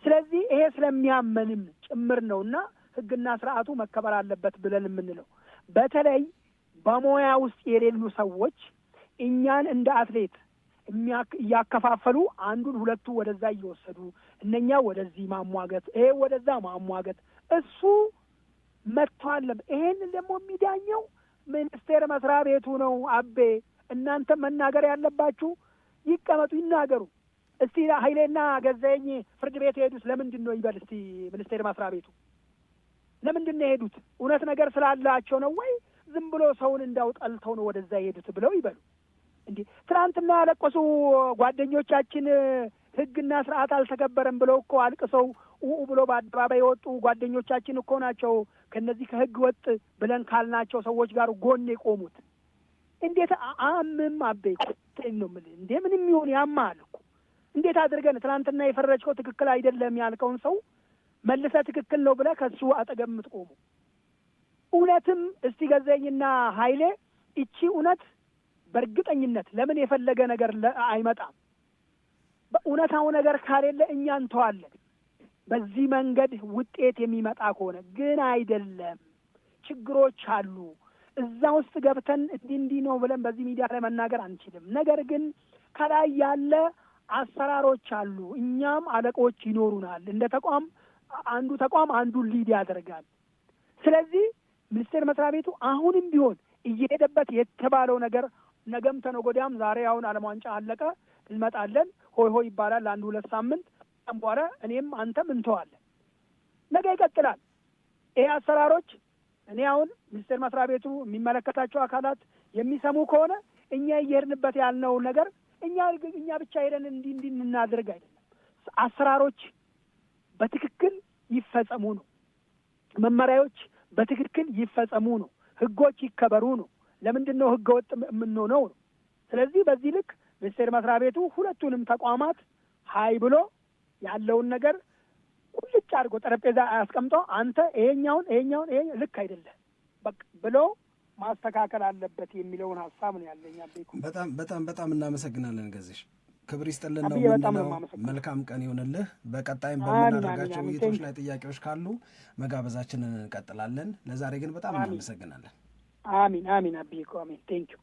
ስለዚህ ይሄ ስለሚያመንም ጭምር ነውና ህግና ስርዓቱ መከበር አለበት ብለን የምንለው። በተለይ በሙያ ውስጥ የሌሉ ሰዎች እኛን እንደ አትሌት እያከፋፈሉ አንዱን ሁለቱ ወደዛ እየወሰዱ እነኛ ወደዚህ ማሟገት ይሄ ወደዛ ማሟገት እሱ መጥቷል። ይሄንን ደግሞ የሚዳኘው ሚኒስቴር መስሪያ ቤቱ ነው። አቤ እናንተ መናገር ያለባችሁ ይቀመጡ ይናገሩ። እስቲ ኃይሌና ገዛኸኝ ፍርድ ቤት የሄዱት ለምንድን ነው ይበል እስቲ ሚኒስቴር መስሪያ ቤቱ ለምንድን ነው የሄዱት? እውነት ነገር ስላላቸው ነው ወይ ዝም ብሎ ሰውን እንዳውጠልተው ነው ወደዛ የሄዱት ብለው ይበሉ። እንዴ ትናንትና ያለቀሱ ጓደኞቻችን ህግና ስርዓት አልተከበረም ብለው እኮ አልቅሰው ብሎ በአደባባይ የወጡ ጓደኞቻችን እኮ ናቸው ከነዚህ ከህግ ወጥ ብለን ካልናቸው ሰዎች ጋር ጎን የቆሙት። እንዴት አምም አቤ ነው ምን እንዴ ምንም ይሁን ያማል እኮ እንዴት አድርገን ትናንትና የፈረጅከው ትክክል አይደለም ያልከውን ሰው መልሰህ ትክክል ነው ብለህ ከሱ አጠገብ የምትቆሙ? እውነትም እስቲ ገዛኸኝና ኃይሌ እቺ እውነት በእርግጠኝነት ለምን የፈለገ ነገር አይመጣም? በእውነታው ነገር ካሌለ እኛ እንተዋለን። በዚህ መንገድ ውጤት የሚመጣ ከሆነ ግን አይደለም፣ ችግሮች አሉ። እዛ ውስጥ ገብተን እንዲህ ነው ብለን በዚህ ሚዲያ ላይ መናገር አንችልም። ነገር ግን ከላይ ያለ አሰራሮች አሉ። እኛም አለቆች ይኖሩናል። እንደ ተቋም አንዱ ተቋም አንዱን ሊድ ያደርጋል። ስለዚህ ሚኒስቴር መስሪያ ቤቱ አሁንም ቢሆን እየሄደበት የተባለው ነገር ነገም ተነገ ወዲያም ዛሬ አሁን ዓለም ዋንጫ አለቀ እንመጣለን ሆይ ሆይ ይባላል ለአንድ ሁለት ሳምንት በኋላ እኔም አንተም እንተዋለን። ነገ ይቀጥላል። ይሄ አሰራሮች እኔ አሁን ሚኒስቴር መስሪያ ቤቱ የሚመለከታቸው አካላት የሚሰሙ ከሆነ እኛ እየሄድንበት ያልነው ነገር እኛ ብቻ ሄደን እንዲህ እናድርግ አይደለም። አሰራሮች በትክክል ይፈጸሙ ነው። መመሪያዎች በትክክል ይፈጸሙ ነው። ህጎች ይከበሩ ነው። ለምንድን ነው ህገ ወጥ የምንሆነው ነው። ስለዚህ በዚህ ልክ ሚኒስቴር መስሪያ ቤቱ ሁለቱንም ተቋማት ሀይ ብሎ ያለውን ነገር ቁልጭ አድርጎ ጠረጴዛ አያስቀምጦ አንተ ይሄኛውን ልክ አይደለም በቃ ብሎ ማስተካከል አለበት የሚለውን ሀሳብ ነው ያለኝ። በጣም እናመሰግናለን ገዝሽ። ክብር ይስጥልን ነው ምንድነው። መልካም ቀን ይሆንልህ። በቀጣይም በምናደርጋቸው ውይይቶች ላይ ጥያቄዎች ካሉ መጋበዛችንን እንቀጥላለን። ለዛሬ ግን በጣም እናመሰግናለን። አሚን አቢኮ አሚን። ቴንክ ዩ።